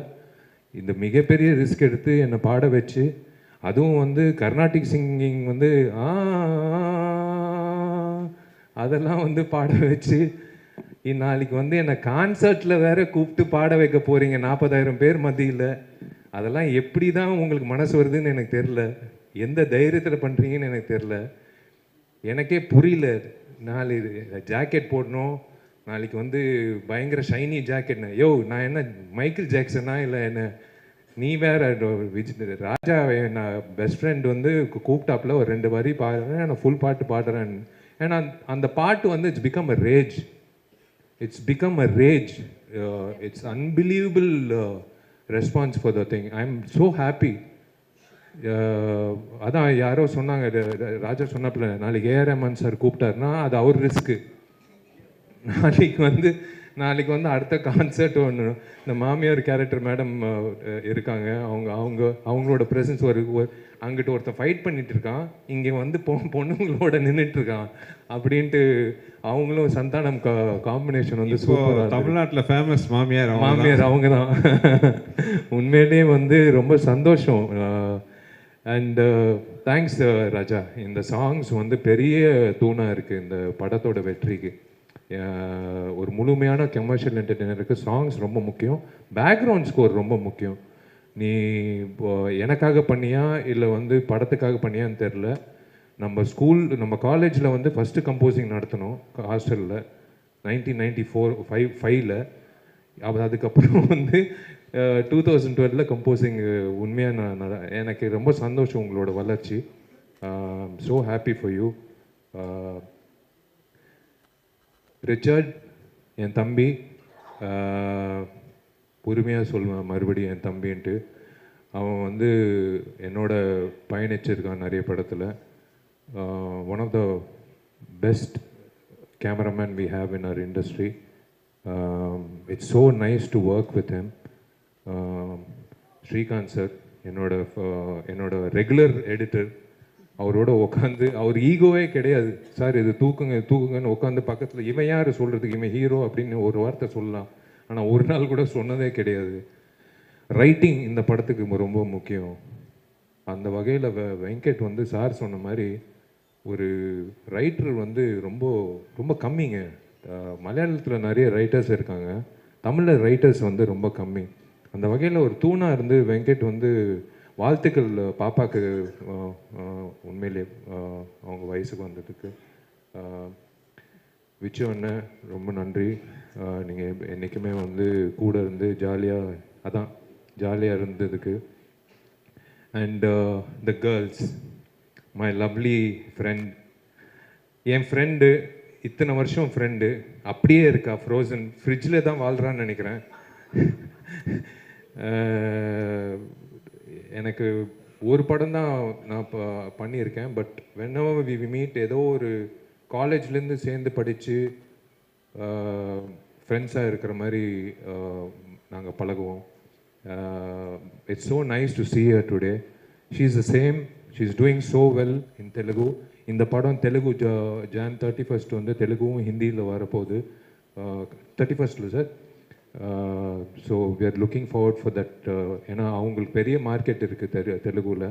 [SPEAKER 3] இந்த மிகப்பெரிய ரிஸ்க் எடுத்து என்னை பாட வச்சு, அதுவும் வந்து கர்நாடிக் சிங்கிங் வந்து அதெல்லாம் வந்து பாட வச்சு, நாளைக்கு வந்து என்னை கான்சர்ட்டில் வேற கூப்பிட்டு பாட வைக்க போகிறீங்க 40,000 பேர் மத்தியில். அதெல்லாம் எப்படி தான் உங்களுக்கு மனசு வருதுன்னு எனக்கு தெரில. எந்த தைரியத்தில் பண்ணுறீங்கன்னு எனக்கு தெரில. எனக்கே புரியல. நாளைக்கு ஜாக்கெட் போடணும், நாளைக்கு வந்து பயங்கர ஷைனி ஜாக்கெட்னு. யோ நான் என்ன மைக்கேல் ஜாக்சனா இல்லை என்ன? நீ வேற ராஜா நான் பெஸ்ட் ஃப்ரெண்ட் வந்து கூப்பிட்டாப்புல ஒரு 2 வரி பாடுறேன், நான் ஃபுல் பாட்டு பாடுறேன். ஏன்னா அந்த பாட்டு வந்து it's become a rage. It's become a rage. It's unbelievable response for the thing. I am so happy. அதான் யாரோ சொன்னாங்க, ராஜா சொன்னாப்புல நாளைக்கு ஏஆர் ரஹ்மான் சார் கூப்பிட்டாருன்னா அது அவர் ரிஸ்க்கு. நாளைக்கு வந்து அடுத்த கான்சர்ட் ஒன்று, இந்த மாமியார் கேரக்டர் மேடம் இருக்காங்க, அவங்களோட ப்ரெசன்ஸ் ஒரு அங்கிட்ட ஒருத்தன் ஃபைட் பண்ணிட்டு இருக்கான், இங்கே வந்து பொண்ணுங்களோட நின்றுட்டு இருக்கான் அப்படின்ட்டு. அவங்களும் சந்தானம் காம்பினேஷன் வந்து சூப்பராக.
[SPEAKER 1] தமிழ்நாட்டில் ஃபேமஸ் மாமியார்
[SPEAKER 3] அவங்க தான். உண்மையிலே வந்து ரொம்ப சந்தோஷம். அண்ட் தேங்க்ஸ் ராஜா. இந்த சாங்ஸ் வந்து பெரிய தூணாக இருக்குது இந்த படத்தோட வெற்றிக்கு. ஒரு முழுமையான கமர்ஷியல் என்டர்டெய்னருக்கு சாங்ஸ் ரொம்ப முக்கியம், பேக்ரவுண்ட் ஸ்கோர் ரொம்ப முக்கியம். நீ இப்போ எனக்காக பண்ணியா இல்லை வந்து படத்துக்காக பண்ணியான்னு தெரில. நம்ம காலேஜில் வந்து ஃபஸ்ட்டு கம்போசிங் நடத்தினோம் ஹாஸ்டலில் 1994-5 அதுக்கப்புறம் வந்து 2012 கம்போசிங். உண்மையாக எனக்கு ரொம்ப சந்தோஷம் உங்களோட வளர்ச்சி. So happy for you. Richard என் தம்பி, உரிமையாக சொல்லுவேன் மறுபடியும் என் தம்பின்ட்டு. அவன் வந்து என்னோட பயணிச்சிருக்கான் நிறைய படத்தில். One of the best cameraman we have in our industry. It's so nice to work with him. Srikanth sir என்னோட ரெகுலர் எடிட்டர். அவரோட உட்காந்து அவர் ஈகோவே கிடையாது. சார் இது தூக்குங்கன்னு உட்காந்து பக்கத்தில் இவன் யார் சொல்கிறதுக்கு, இவன் ஹீரோ அப்படின்னு ஒரு வார்த்தை சொல்லலாம். ஆனால் ஒரு நாள் கூட சொன்னதே கிடையாது. ரைட்டிங் இந்த படத்துக்கு ரொம்ப முக்கியம். அந்த வகையில் வெங்கட் வந்து சார் சொன்ன மாதிரி ஒரு ரைட்டர் வந்து ரொம்ப ரொம்ப கம்மிங்க. மலையாளத்தில் நிறைய ரைட்டர்ஸ் இருக்காங்க, தமிழில் ரைட்டர்ஸ் வந்து ரொம்ப கம்மி. அந்த வகையில் ஒரு தூணாக இருந்து வெங்கட் வந்து வாழ்த்துக்கள் பாப்பாவுக்கு. உண்மையிலே அவங்க வயசுக்கு வந்ததுக்கு விச்சு அண்ணன் ரொம்ப நன்றி. நீங்கள் என்றைக்குமே வந்து கூட இருந்து ஜாலியாக இருந்ததுக்கு. And the girls, my lovely friend. N friend இத்தனை வருஷம் ஃப்ரெண்டு அப்படியே இருக்கா, ஃப்ரோசன் ஃப்ரிட்ஜில் தான் வாழ்கிறான்னு நினைக்கிறேன். எனக்கு ஒரு படம் தான் நான் இப்போ பண்ணியிருக்கேன். பட் whenever we meet ஏதோ ஒரு காலேஜ்லேருந்து சேர்ந்து படித்து ஃப்ரெண்ட்ஸாக இருக்கிற மாதிரி நாங்கள் பழகுவோம். It's so nice to see her today. she is the same. she is doing so well in Telugu. இந்த படம் தெலுங்கு Jan 31st வந்து தெலுங்கும் ஹிந்தியில் வரப்போகுது. 31st sir. So we are looking forward for that. ஏன்னா அவங்களுக்கு பெரிய மார்க்கெட் இருக்குது தெலுங்குல.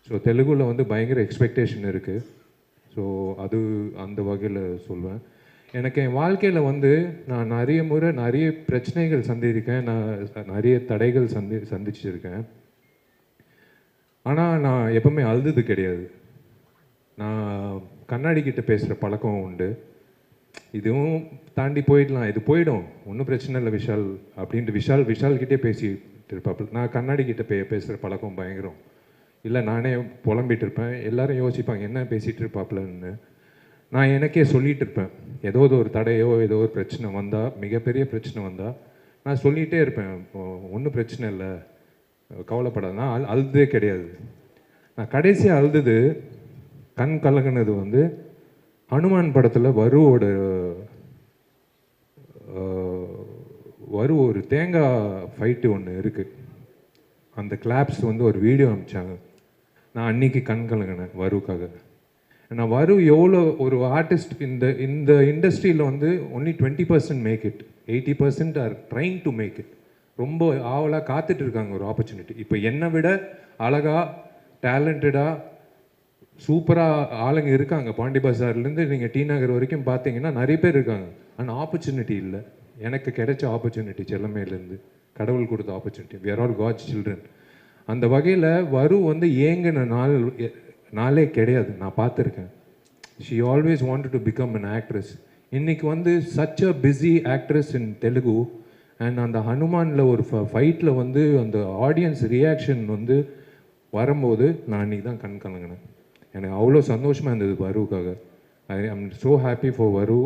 [SPEAKER 3] ஸோ தெலுங்குல வந்து பயங்கர எக்ஸ்பெக்டேஷன் இருக்குது. ஸோ அது அந்த வகையில் சொல்வேன். எனக்கு என் வாழ்க்கையில் வந்து நான் நிறைய பிரச்சனைகள் சந்திருக்கேன், நான் நிறைய தடைகள் சந்திச்சிருக்கேன். ஆனால் நான் எப்பவுமே அழுது கிடையாது. நான் கண்ணாடி கிட்ட பேசுகிற பழக்கம் உண்டு. இதுவும் தாண்டி போயிடலாம், இது போயிடும், ஒன்றும் பிரச்சனை இல்லை விஷால் அப்படின்ட்டு விஷால் கிட்டே பேசிட்டு இருப்பாப்புல. நான் கண்ணாடி கிட்ட பேசுகிற பழக்கம் பயங்கரம். இல்லை நானே புலம்பிட்டு இருப்பேன், எல்லாரும் யோசிப்பாங்க என்ன பேசிகிட்டு இருப்பாப்புலன்னு. நான் எனக்கே சொல்லிகிட்டு இருப்பேன். ஏதோ ஒரு தடையோ ஏதோ ஒரு பிரச்சனை வந்தால், மிகப்பெரிய பிரச்சனை வந்தால் நான் சொல்லிகிட்டே இருப்பேன், ஒன்றும் பிரச்சனை இல்லை, கவலைப்படாது. நான் அழுதே கிடையாது. நான் கடைசியாக அழுது கண் கலங்கினது வந்து ஹனுமான் படத்தில் ஒரு தேங்காய் ஃபைட்டு ஒன்று இருக்குது. அந்த கிளாப்ஸ் வந்து ஒரு வீடியோ அனுப்பிச்சாங்க. நான் அன்னைக்கு கண் கலங்கினேன் வருக்காக. நான் எவ்வளோ ஒரு ஆர்டிஸ்ட் இந்த இண்டஸ்ட்ரியில் வந்து only 20% make it, 80% are trying to make it. ரொம்ப ஆவலாக காத்துட்டு இருக்காங்க ஒரு ஆப்பர்ச்சுனிட்டி. இப்போ என்னை விட அழகாக டேலண்டடாக சூப்பராக ஆளுங்க இருக்காங்க. பாண்டி பஜார்லேருந்து நீங்கள் டி நகர் வரைக்கும் பார்த்தீங்கன்னா நிறைய பேர் இருக்காங்க. ஆனால் ஆப்பர்ச்சுனிட்டி இல்லை. எனக்கு கிடைச்ச ஆப்பர்ச்சுனிட்டி செல்லமேலேருந்து கடவுள் கொடுத்த opportunity. we are all God's children. அந்த வகையில் வந்து ஏங்கின நாளே கிடையாது. நான் பார்த்துருக்கேன். she always wanted to become an actress. இன்னைக்கு வந்து such a busy actress in Telugu. And அந்த ஹனுமானில் ஒரு ஃபைட்டில் வந்து அந்த ஆடியன்ஸ் ரியாக்ஷன் வந்து வரும்போது நான் அன்றைக்கி தான் கண் கலங்கினேன். எனக்கு அவ்வளோ சந்தோஷமாக இருந்தது வருவுக்காக. I am so happy for Varu,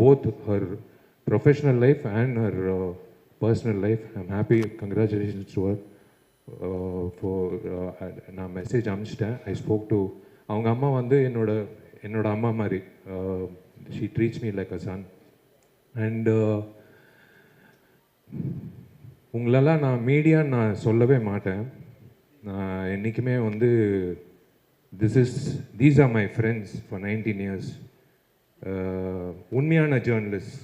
[SPEAKER 3] both her professional life and her personal life. I'm happy. Congratulations to her நான் மெசேஜ் அனுப்பிச்சிட்டேன். ஐ ஸ்போக் டு அவங்க அம்மா வந்து என்னோட அம்மா மாதிரி. She treats me like a son. And உங்களெல்லாம் நான் மீடியான்னு நான் சொல்லவே மாட்டேன். நான் என்றைக்குமே வந்து these are my friends for 19 years. உண்மையான ஜேர்னலிஸ்ட்.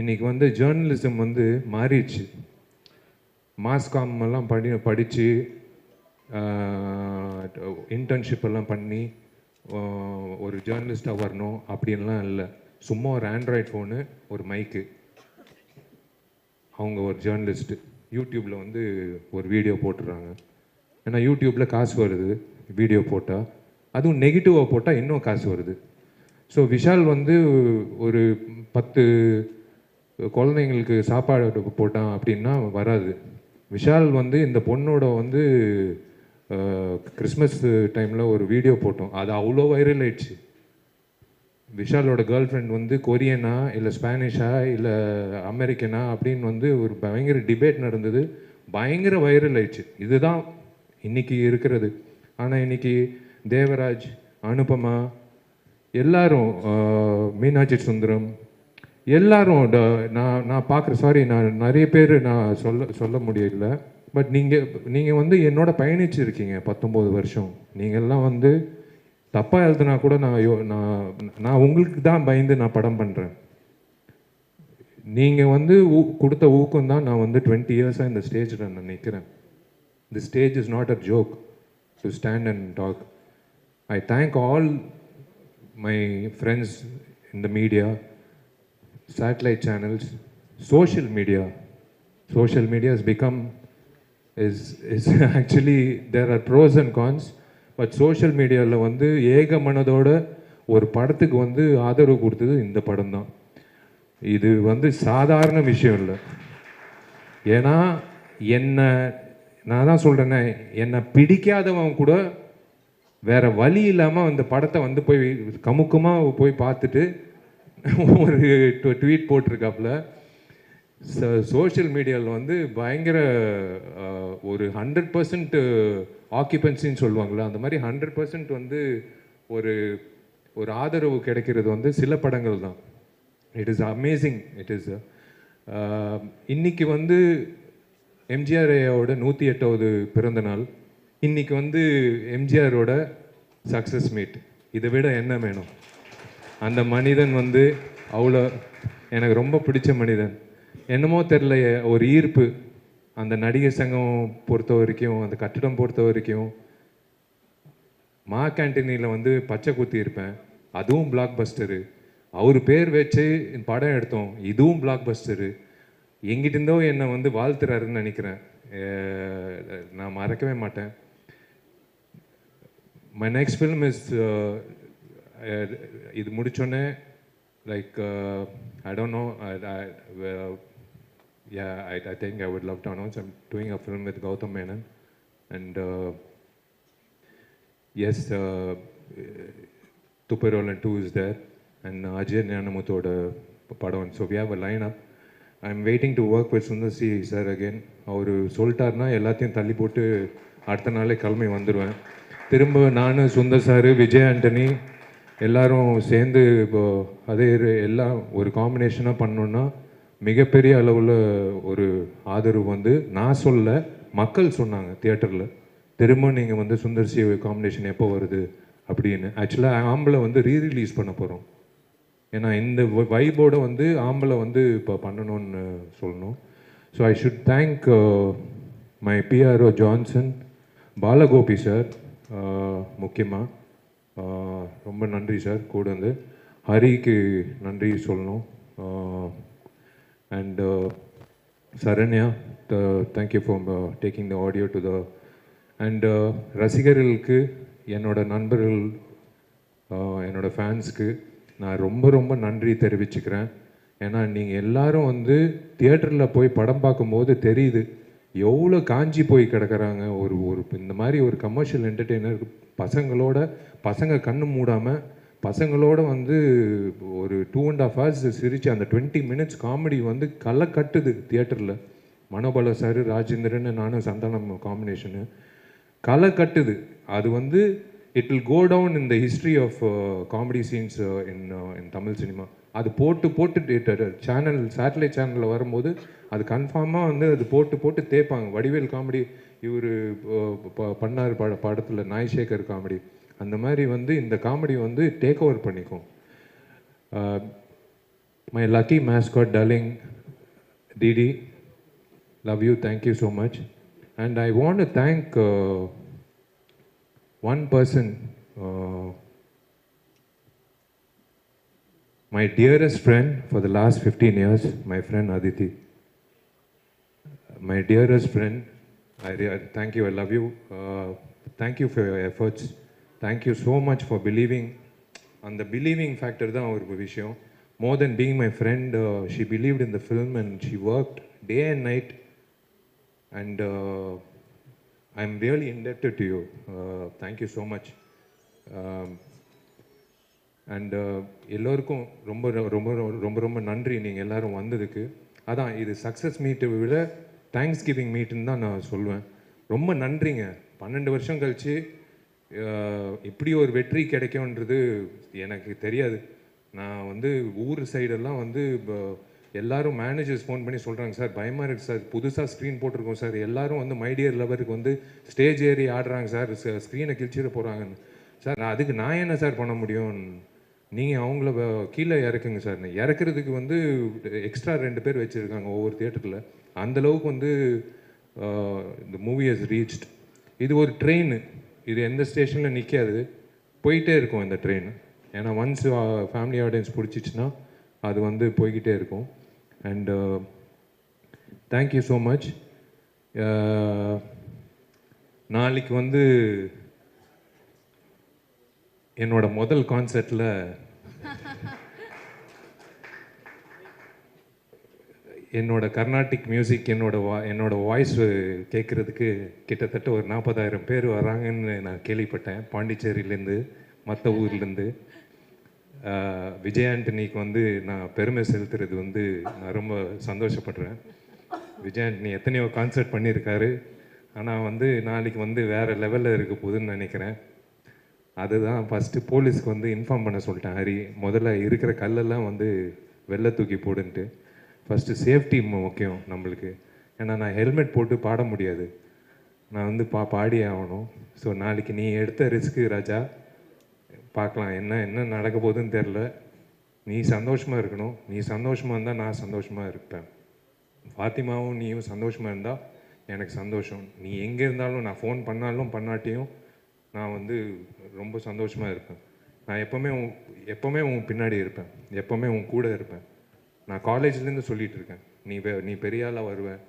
[SPEAKER 3] இன்றைக்கி வந்து ஜேர்னலிசம் வந்து மாறிடுச்சு. மாஸ்காம் எல்லாம் படித்து இன்டர்ன்ஷிப் எல்லாம் பண்ணி ஒரு ஜேர்னலிஸ்டாக வரணும் அப்படின்லாம் இல்லை. சும்மா ஒரு ஆண்ட்ராய்ட் ஃபோனு, ஒரு மைக்கு, அவங்க ஒரு ஜேர்னலிஸ்ட்டு. யூடியூப்பில் வந்து ஒரு வீடியோ போட்டுடுறாங்க. ஏன்னா யூடியூப்பில் காசு வருது வீடியோ போட்டால், அதுவும் நெகட்டிவாக போட்டால் இன்னும் காசு வருது. ஸோ விஷால் வந்து ஒரு 10 குழந்தைங்களுக்கு சாப்பாடு போட்டான் அப்படின்னா வராது. விஷால் வந்து இந்த பொண்ணோட வந்து கிறிஸ்மஸ் டைமில் ஒரு வீடியோ போட்டோம், அது அவ்வளோ வைரல் ஆயிடுச்சு. விஷாலோட கேர்ள் ஃப்ரெண்ட் வந்து கொரியனா இல்லை ஸ்பானிஷா இல்லை அமெரிக்கனா அப்படின்னு வந்து ஒரு பயங்கர டிபேட் நடந்தது, பயங்கர வைரல் ஆயிடுச்சு. இதுதான் இன்னைக்கு இருக்கிறது. ஆனால் இன்னைக்கு தேவராஜ், அனுபமா, எல்லாரும் மீனாட்சி சுந்தரம் எல்லாரும் நான் பார்க்குற, சாரி நான் நிறைய பேர் நான் சொல்ல முடியல, பட் நீங்கள் வந்து என்னோட பயணிச்சிருக்கீங்க 19 வருஷம். நீங்கள்லாம் வந்து தப்பாக எழுதுனா கூட நான் உங்களுக்கு தான் பயந்து நான் படம் பண்ணுறேன். நீங்கள் வந்து கொடுத்த ஊக்கம் தான் நான் வந்து 20 இயர்ஸாக இந்த ஸ்டேஜில் நான் நிற்கிறேன். The stage is not a joke to stand and talk. I thank all my friends in the media, satellite channels, social media. Social media has become, is actually, there are pros and cons, but social மீடியாவில் வந்து ஏக மனதோட ஒரு படத்துக்கு வந்து ஆதரவு கொடுத்தது இந்த படம் தான். இது வந்து சாதாரண விஷயம் இல்லை. ஏன்னா நான் தான் சொல்கிறேன்னே, என்னை பிடிக்காதவன் கூட வேற வழி இல்லாமல் அந்த படத்தை வந்து போய் கமுக்கமாக போய் பார்த்துட்டு ஒரு ட்வீட் போட்டிருக்காப்புல. சோஷியல் மீடியாவில் வந்து பயங்கர ஒரு 100% ஆக்கியபன்சின்னு சொல்லுவாங்களா, அந்த மாதிரி 100% வந்து ஒரு ஆதரவு கிடைக்கிறது வந்து சில படங்கள் தான். It is amazing. It is இன்னைக்கு வந்து எம்ஜிஆர் ஐயாவோட 108வது பிறந்த நாள். இன்னைக்கு வந்து எம்ஜிஆரோட சக்ஸஸ் மீட். இதை விட என்ன வேணும்? அந்த மனிதன் வந்து அவ்வளோ எனக்கு ரொம்ப பிடிச்ச மனிதன். என்னமோ தெரில, ஒரு ஈர்ப்பு. அந்த நடிகர் சங்கம் பொறுத்த வரைக்கும், அந்த கட்டிடம் பொறுத்த வரைக்கும், மா கேன்டீனில் வந்து பச்சை குத்தி இருப்பேன், அதுவும் பிளாக் பஸ்டரு. அவர் பேர் வச்சு படம் எடுத்தோம், இதுவும் பிளாக் பஸ்டரு. எங்கிட்டிருந்தோ என்னை வந்து வாழ்த்துறாருன்னு நினைக்கிறேன். நான் மறக்கவே மாட்டேன். மை நெக்ஸ்ட் ஃபில்ம் இஸ், இது முடிச்சோன்னே like I don't know, I think I would love to announce I'm doing a film with Gautam Menon, and yes, Tupperwala 2 is there, and Ajay Nyanamuthoda padam. So we have a lineup. I'm waiting to work with Sundar C sir again. அவர் சொல்லிட்டாருன்னா எல்லாத்தையும் தள்ளி போட்டு அடுத்த நாளே கிளம்பி வந்துடுவேன். திரும்ப நான், சுந்தர் சார், விஜய் ஆண்டனி எல்லாரும் சேர்ந்து இப்போ அதே எல்லாம் ஒரு காம்பினேஷனாக பண்ணோன்னா மிகப்பெரிய அளவில் ஒரு ஆதரவு வந்து நான் சொல்ல, மக்கள் சொன்னாங்க தியேட்டரில். திரும்ப நீங்கள் வந்து சுந்தர் சி காம்பினேஷன் எப்போ வருது அப்படின்னு. ஆக்சுவலாக ஆம்பளை வந்து ரீரிலீஸ் பண்ண போகிறோம். ஏன்னா இந்த வைபோட வந்து ஆம்பளை வந்து இப்போ பண்ணணும்னு சொல்லணும். So I should thank my PRO Johnson, Balagopi sir முக்கியமாக ரொம்ப நன்றி சார். கூட வந்து ஹரிக்கு நன்றி சொல்லணும். And Saranya, thank you for taking the audio to the. And ரசிகர்களுக்கு, என்னோட நண்பர்கள், என்னோட ஃபேன்ஸ்க்கு நான் ரொம்ப ரொம்ப நன்றி தெரிவிச்சுக்கிறேன். ஏன்னா நீங்கள் எல்லாரும் வந்து தியேட்டரில் போய் படம் பார்க்கும்போது தெரியுது எவ்வளோ காஞ்சி போய் கிடக்கிறாங்க. ஒரு இந்த மாதிரி ஒரு கமர்ஷியல் என்டர்டெய்னர் பசங்க கண்ணு மூடாமல் பசங்களோட வந்து ஒரு 2.5 hours சிரித்து அந்த 20 minutes காமெடி வந்து களை கட்டுது தியேட்டரில். மனோபல சார், ராஜேந்திரன், நானும் சந்தானம் காம்பினேஷனு களை கட்டுது. அது வந்து it will go down in the history of comedy scenes in Tamil cinema. அது போட்டு சேனல், சேட்டலைட் சேனலில் வரும்போது அது கன்ஃபார்மாக வந்து அது போட்டு தேய்ப்பாங்க. வடிவேல் காமெடி இவர் பண்ணார் படத்தில், நாய்சேகர் காமெடி, அந்த மாதிரி வந்து இந்த காமெடி வந்து டேக் ஓவர் பண்ணிக்கும். My lucky mascot darling DD, love you, thank you so much. And I want to thank one person, my dearest friend for the last 15 years, my friend Aditi. My dearest friend, I thank you, I love you. Thank you for your efforts. Thank you so much for believing. And the believing factor தான் ஒரு விஷயம். More than being my friend, she believed in the film and she worked day and night. And I'm really indebted to you. Thank you so much. And எல்லோருக்கும் ரொம்ப ரொம்ப ரொம்ப ரொம்ப நன்றி நீங்கள் எல்லோரும் வந்ததுக்கு. அதான் இது சக்ஸஸ் மீட்டை விட தேங்க்ஸ் கிவிங் மீட்டுன்னு தான் நான் சொல்லுவேன். ரொம்ப நன்றிங்க. 12 வருஷம் கழித்து இப்படி ஒரு வெற்றி கிடைக்கும்ன்றது எனக்கு தெரியாது. நான் வந்து ஊர் சைடெல்லாம் வந்து எல்லாரும் மேனேஜர்ஸ் ஃபோன் பண்ணி சொல்கிறாங்க, சார் பயமாக இருக்குது சார், புதுசாக ஸ்க்ரீன் போட்டிருக்கோம் சார், எல்லாரும் வந்து மைடியர் லவருக்கு வந்து ஸ்டேஜ் ஏறி ஆடுறாங்க சார், ஸ்க்ரீனை கிழிச்சிட போகிறாங்கன்னு. சார் அதுக்கு நான் என்ன சார் பண்ண முடியும்? நீங்கள் அவங்கள கீழே இறக்குங்க சார். இறக்குறதுக்கு வந்து எக்ஸ்ட்ரா 2 பேர் வச்சுருக்காங்க ஒவ்வொரு தியேட்டரில். அந்தளவுக்கு வந்து இந்த மூவி ஹஸ் ரீச்ட். இது ஒரு ட்ரெயின், இது எந்த ஸ்டேஷனில் நிற்காது, போயிட்டே இருக்கும் இந்த ட்ரெயின். ஏன்னா ஒன்ஸ் ஃபேமிலி ஆடியன்ஸ் பிடிச்சிச்சின்னா அது வந்து போய்கிட்டே இருக்கும். And thank you so much. நாளைக்கு வந்து என்னோட முதல் கான்சர்ட்டில் என்னோட கர்நாடிக் மியூசிக் என்னோட வாய்ஸ் கேட்குறதுக்கு கிட்டத்தட்ட ஒரு 40,000 பேர் வராங்கன்னு நான் கேள்விப்பட்டேன். பாண்டிச்சேரியிலேருந்து, மற்ற ஊர்லேருந்து. விஜய் ஆண்டனிக்கு வந்து நான் பெருமை செலுத்துறது வந்து நான் ரொம்ப சந்தோஷப்படுறேன். விஜய் ஆண்டனி எத்தனையோ கான்சர்ட் பண்ணியிருக்காரு, ஆனால் வந்து நாளைக்கு வந்து வேறு லெவலில் இருக்க போகுதுன்னு நினைக்கிறேன். அதுதான் ஃபஸ்ட்டு போலீஸ்க்கு வந்து இன்ஃபார்ம் பண்ண சொல்லிட்டேன். ஹரி, முதல்ல இருக்கிற கல்லெல்லாம் வந்து வெளில தூக்கி போடுன்ட்டு. ஃபஸ்ட்டு சேஃப்டி முக்கியம் நம்மளுக்கு. ஏன்னா நான் ஹெல்மெட் போட்டு பாட முடியாது, நான் வந்து பாடி ஆகணும். ஸோ நாளைக்கு நீ எடுத்த ரிஸ்க்கு ராஜா, பார்க்கலாம் என்ன நடக்க போகுதுன்னு தெரில. நீ சந்தோஷமாக இருக்கணும். நீ சந்தோஷமாக இருந்தால் நான் சந்தோஷமாக இருப்பேன். ஃபாத்திமாவும் நீயும் சந்தோஷமாக இருந்தால் எனக்கு சந்தோஷம். நீ எங்கே இருந்தாலும், நான் ஃபோன் பண்ணாலும் பண்ணாட்டியும் நான் வந்து ரொம்ப சந்தோஷமாக இருப்பேன். நான் எப்போவுமே உன் பின்னாடி இருப்பேன், எப்போவுமே உன் கூட இருப்பேன். நான் காலேஜ்லேருந்து சொல்லிகிட்டு இருக்கேன், நீ பெரிய ஆளாக வருவேன்.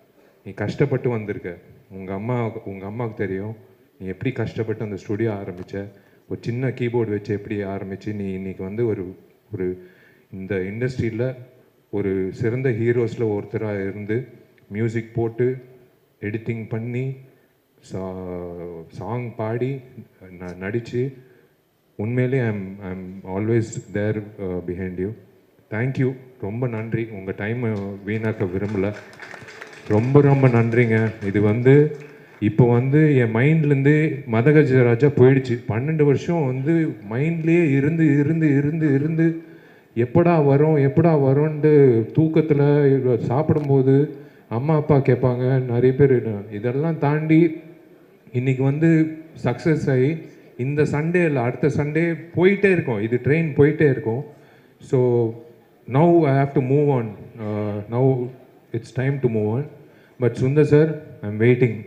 [SPEAKER 3] நீ கஷ்டப்பட்டு வந்திருக்க. உங்கள் அம்மாவுக்கு தெரியும் நீ எப்படி கஷ்டப்பட்டு அந்த ஸ்டுடியோ ஆரம்பித்த. ஒரு சின்ன கீபோர்டு வச்சு எப்படி ஆரம்பித்து நீ இன்றைக்கி வந்து ஒரு இந்த இண்டஸ்ட்ரியில் ஒரு சிறந்த ஹீரோஸில் ஒருத்தராக இருந்து மியூசிக் போட்டு எடிட்டிங் பண்ணி சாங் பாடி நடித்து உண்மையிலே I'm always there behind you. Thank you, ரொம்ப நன்றி. உங்கள் டைமை வீணாக்க விரும்பலை. ரொம்ப ரொம்ப நன்றிங்க. இது வந்து இப்போ வந்து என் மைண்ட்லேருந்து மதகஜராஜா போயிடுச்சு. 12 வருஷம் வந்து மைண்ட்லேயே இருந்து இருந்து இருந்து இருந்து எப்படா வரோன்ட்டு தூக்கத்தில் சாப்பிடும்போது அம்மா அப்பா கேட்பாங்க நிறைய பேர். இதெல்லாம் தாண்டி இன்றைக்கி வந்து சக்ஸஸ் ஆகி இந்த சண்டே இல்லை அடுத்த சண்டே போயிட்டே இருக்கோம். இது ட்ரெயின் போயிட்டே இருக்கும். So now I have to move on. Now it's time to move on. But Sundar sir, I am waiting.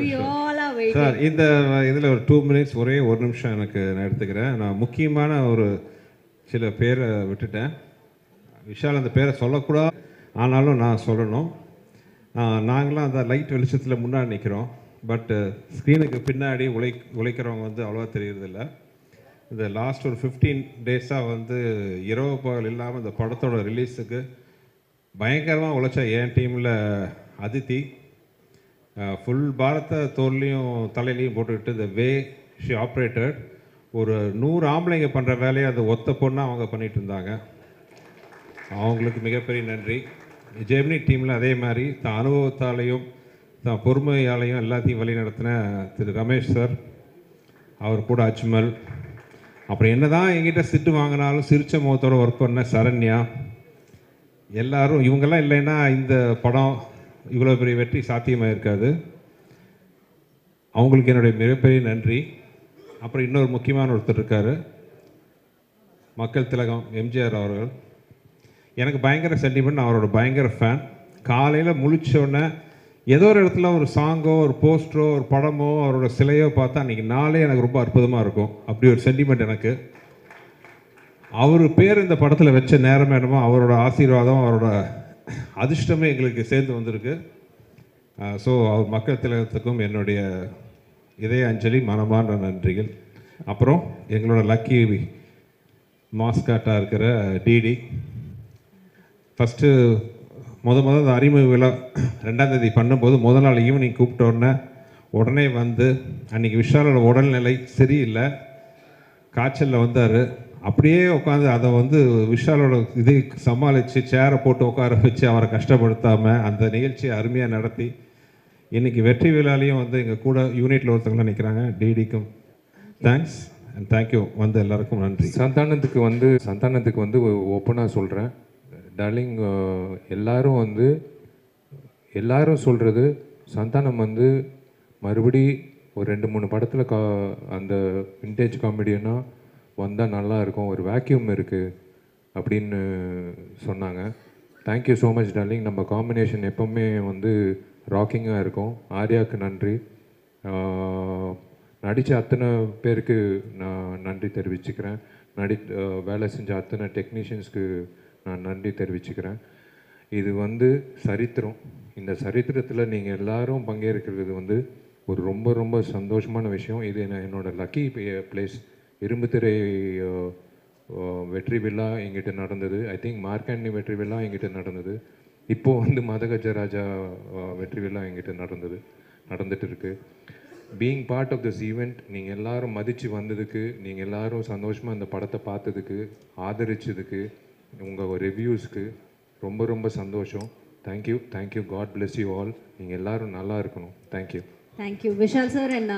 [SPEAKER 2] We all are waiting.
[SPEAKER 1] Sir, இந்த இதில் ஒரு 2 minutes, ஒரே ஒரு நிமிஷம் எனக்கு நான் எடுத்துக்கிறேன். நான் முக்கியமான ஒரு சில பேரை விட்டுட்டேன். விஷால் அந்த பேரை சொல்லக்கூடாது, ஆனாலும் நான் சொல்லணும். நாங்களாம் அந்த லைட் வெளிச்சத்தில் முன்னாடி நிற்கிறோம். பட் ஸ்க்ரீனுக்கு பின்னாடி உழைக்கிறவங்க வந்து அவ்வளோவா தெரியறதில்ல. இந்த லாஸ்ட் ஒரு 15 டேஸாக வந்து இரவு பகல் இல்லாமல் இந்த படத்தோட ரிலீஸுக்கு பயங்கரமாக உழைச்சா என் டீமில் அதித்தி ஃபுல் பாரத்தை தோல்லையும் தலையிலையும் போட்டுக்கிட்டு இந்த வே ஷி ஆப்ரேட்டட் ஒரு 100 ஆம்பளைங்க பண்ணுற வேலையை அது ஒத்த பொண்ணாக அவங்க பண்ணிகிட்டு இருந்தாங்க. அவங்களுக்கு மிகப்பெரிய நன்றி. ஜெமினி டீமில் அதே மாதிரி தான் அனுபவத்தாலையும் தான் பொறுமையாலையும் எல்லாத்தையும் வழி நடத்தின திரு ரமேஷ் சார், அவர் கூட அஜ்மல், அப்புறம் என்ன தான் எங்கிட்ட சிட்டு வாங்கினாலும் சிரிச்ச முகத்தோடு ஒர்க் பண்ண சரண்யா, எல்லாரும் இவங்கெல்லாம் இல்லைன்னா இந்த படம் இவ்வளோ பெரிய வெற்றி சாத்தியமாக இருக்காது. அவங்களுக்கு என்னுடைய மிகப்பெரிய நன்றி. அப்புறம் இன்னொரு முக்கியமான ஒருத்தர் இருக்கார், மக்கள் திலகம் எம்ஜிஆர் அவர்கள். எனக்கு பயங்கர சென்டிமெண்ட், அவரோட பயங்கர ஃபேன். காலையில் முழிச்சோடனே ஏதோ ஒரு இடத்துல ஒரு சாங்கோ ஒரு போஸ்டரோ ஒரு படமோ அவரோட சிலையோ பார்த்தா அன்றைக்கி நாளே எனக்கு ரொம்ப அற்புதமாக இருக்கும். அப்படி ஒரு சென்டிமெண்ட் எனக்கு. அவர் பேர் இந்த படத்தில் வச்ச நேரம் என்னமோ அவரோட ஆசீர்வாதம் அவரோட அதிர்ஷ்டமே எங்களுக்கு சேர்ந்து வந்திருக்கு. ஸோ அவர் மக்கள் திலகத்துக்கும் என்னுடைய இதய அஞ்சலி, மனமார்ந்த நன்றிகள். அப்புறம் எங்களோட லக்கி மாஸ்காட்டாக இருக்கிற டிடி, ஃபஸ்ட்டு அந்த அறிமுக விழா 2ஆம் தேதி பண்ணும்போது முதல் நாள் ஈவினிங் கூப்பிட்டோன்னே உடனே வந்து, அன்றைக்கி விஷாலோட உடல்நிலை சரியில்லை, காய்ச்சலில் வந்தார். அப்படியே உட்காந்து அதை வந்து விஷாலோட இது சமாளித்து சேரை போட்டு உட்கார வச்சு அவரை கஷ்டப்படுத்தாமல் அந்த நிகழ்ச்சியை அருமையாக நடத்தி இன்றைக்கி வெற்றி விழாலையும் வந்து எங்கள் கூட யூனிட்டில் ஒருத்தவங்களாம் நிற்கிறாங்க. டிடிக்கும் தேங்க்ஸ் அண்ட் தேங்க்யூ. வந்து எல்லாருக்கும் நன்றி.
[SPEAKER 3] சந்தானத்துக்கு வந்து ஓப்பனாக சொல்கிறேன் டார்லிங், எல்லாரும் சொல்கிறது சந்தானம் வந்து மறுபடி ஒரு 2-3 படத்தில் அந்த விண்டேஜ் காமெடியனா வந்தால் நல்லாயிருக்கும், ஒரு வேக்யூம் இருக்குது அப்படின்னு சொன்னாங்க. Thank you so much darling. நம்ம காம்பினேஷன் எப்போவுமே வந்து ராக்கிங்காக இருக்கும். ஆர்யாவுக்கு நன்றி. நடித்த அத்தனை பேருக்கு நான் நன்றி தெரிவிச்சுக்கிறேன். வேலை செஞ்ச அத்தனை டெக்னீஷியன்ஸ்க்கு நான் நன்றி தெரிவிச்சுக்கிறேன். இது வந்து சரித்திரம். இந்த சரித்திரத்தில் நீங்கள் எல்லாரும் பங்கேற்கிறது வந்து ஒரு ரொம்ப ரொம்ப சந்தோஷமான விஷயம். இது என்னோடய லக்கி பிளேஸ். இரும்புத்திரை வெற்றி விழா எங்கிட்ட நடந்தது. ஐ திங்க் மார்க்கண்டி வெற்றி விழா எங்கிட்ட நடந்தது. இப்போது வந்து மதகஜராஜா வெற்றி விழா எங்கிட்ட நடந்துட்டு இருக்கு. Being part of this event, நீங்கள் எல்லோரும் மதித்து வந்ததுக்கு, நீங்கள் எல்லோரும் சந்தோஷமாக இந்த படத்தை பார்த்ததுக்கு, ஆதரிச்சதுக்கு, உங்கள் ரிவ்யூஸ்க்கு ரொம்ப ரொம்ப சந்தோஷம். Thank you. God bless you all. நீங்கள் எல்லோரும் நல்லா இருக்கணும். Thank you.
[SPEAKER 2] Thank you, Vishal sir and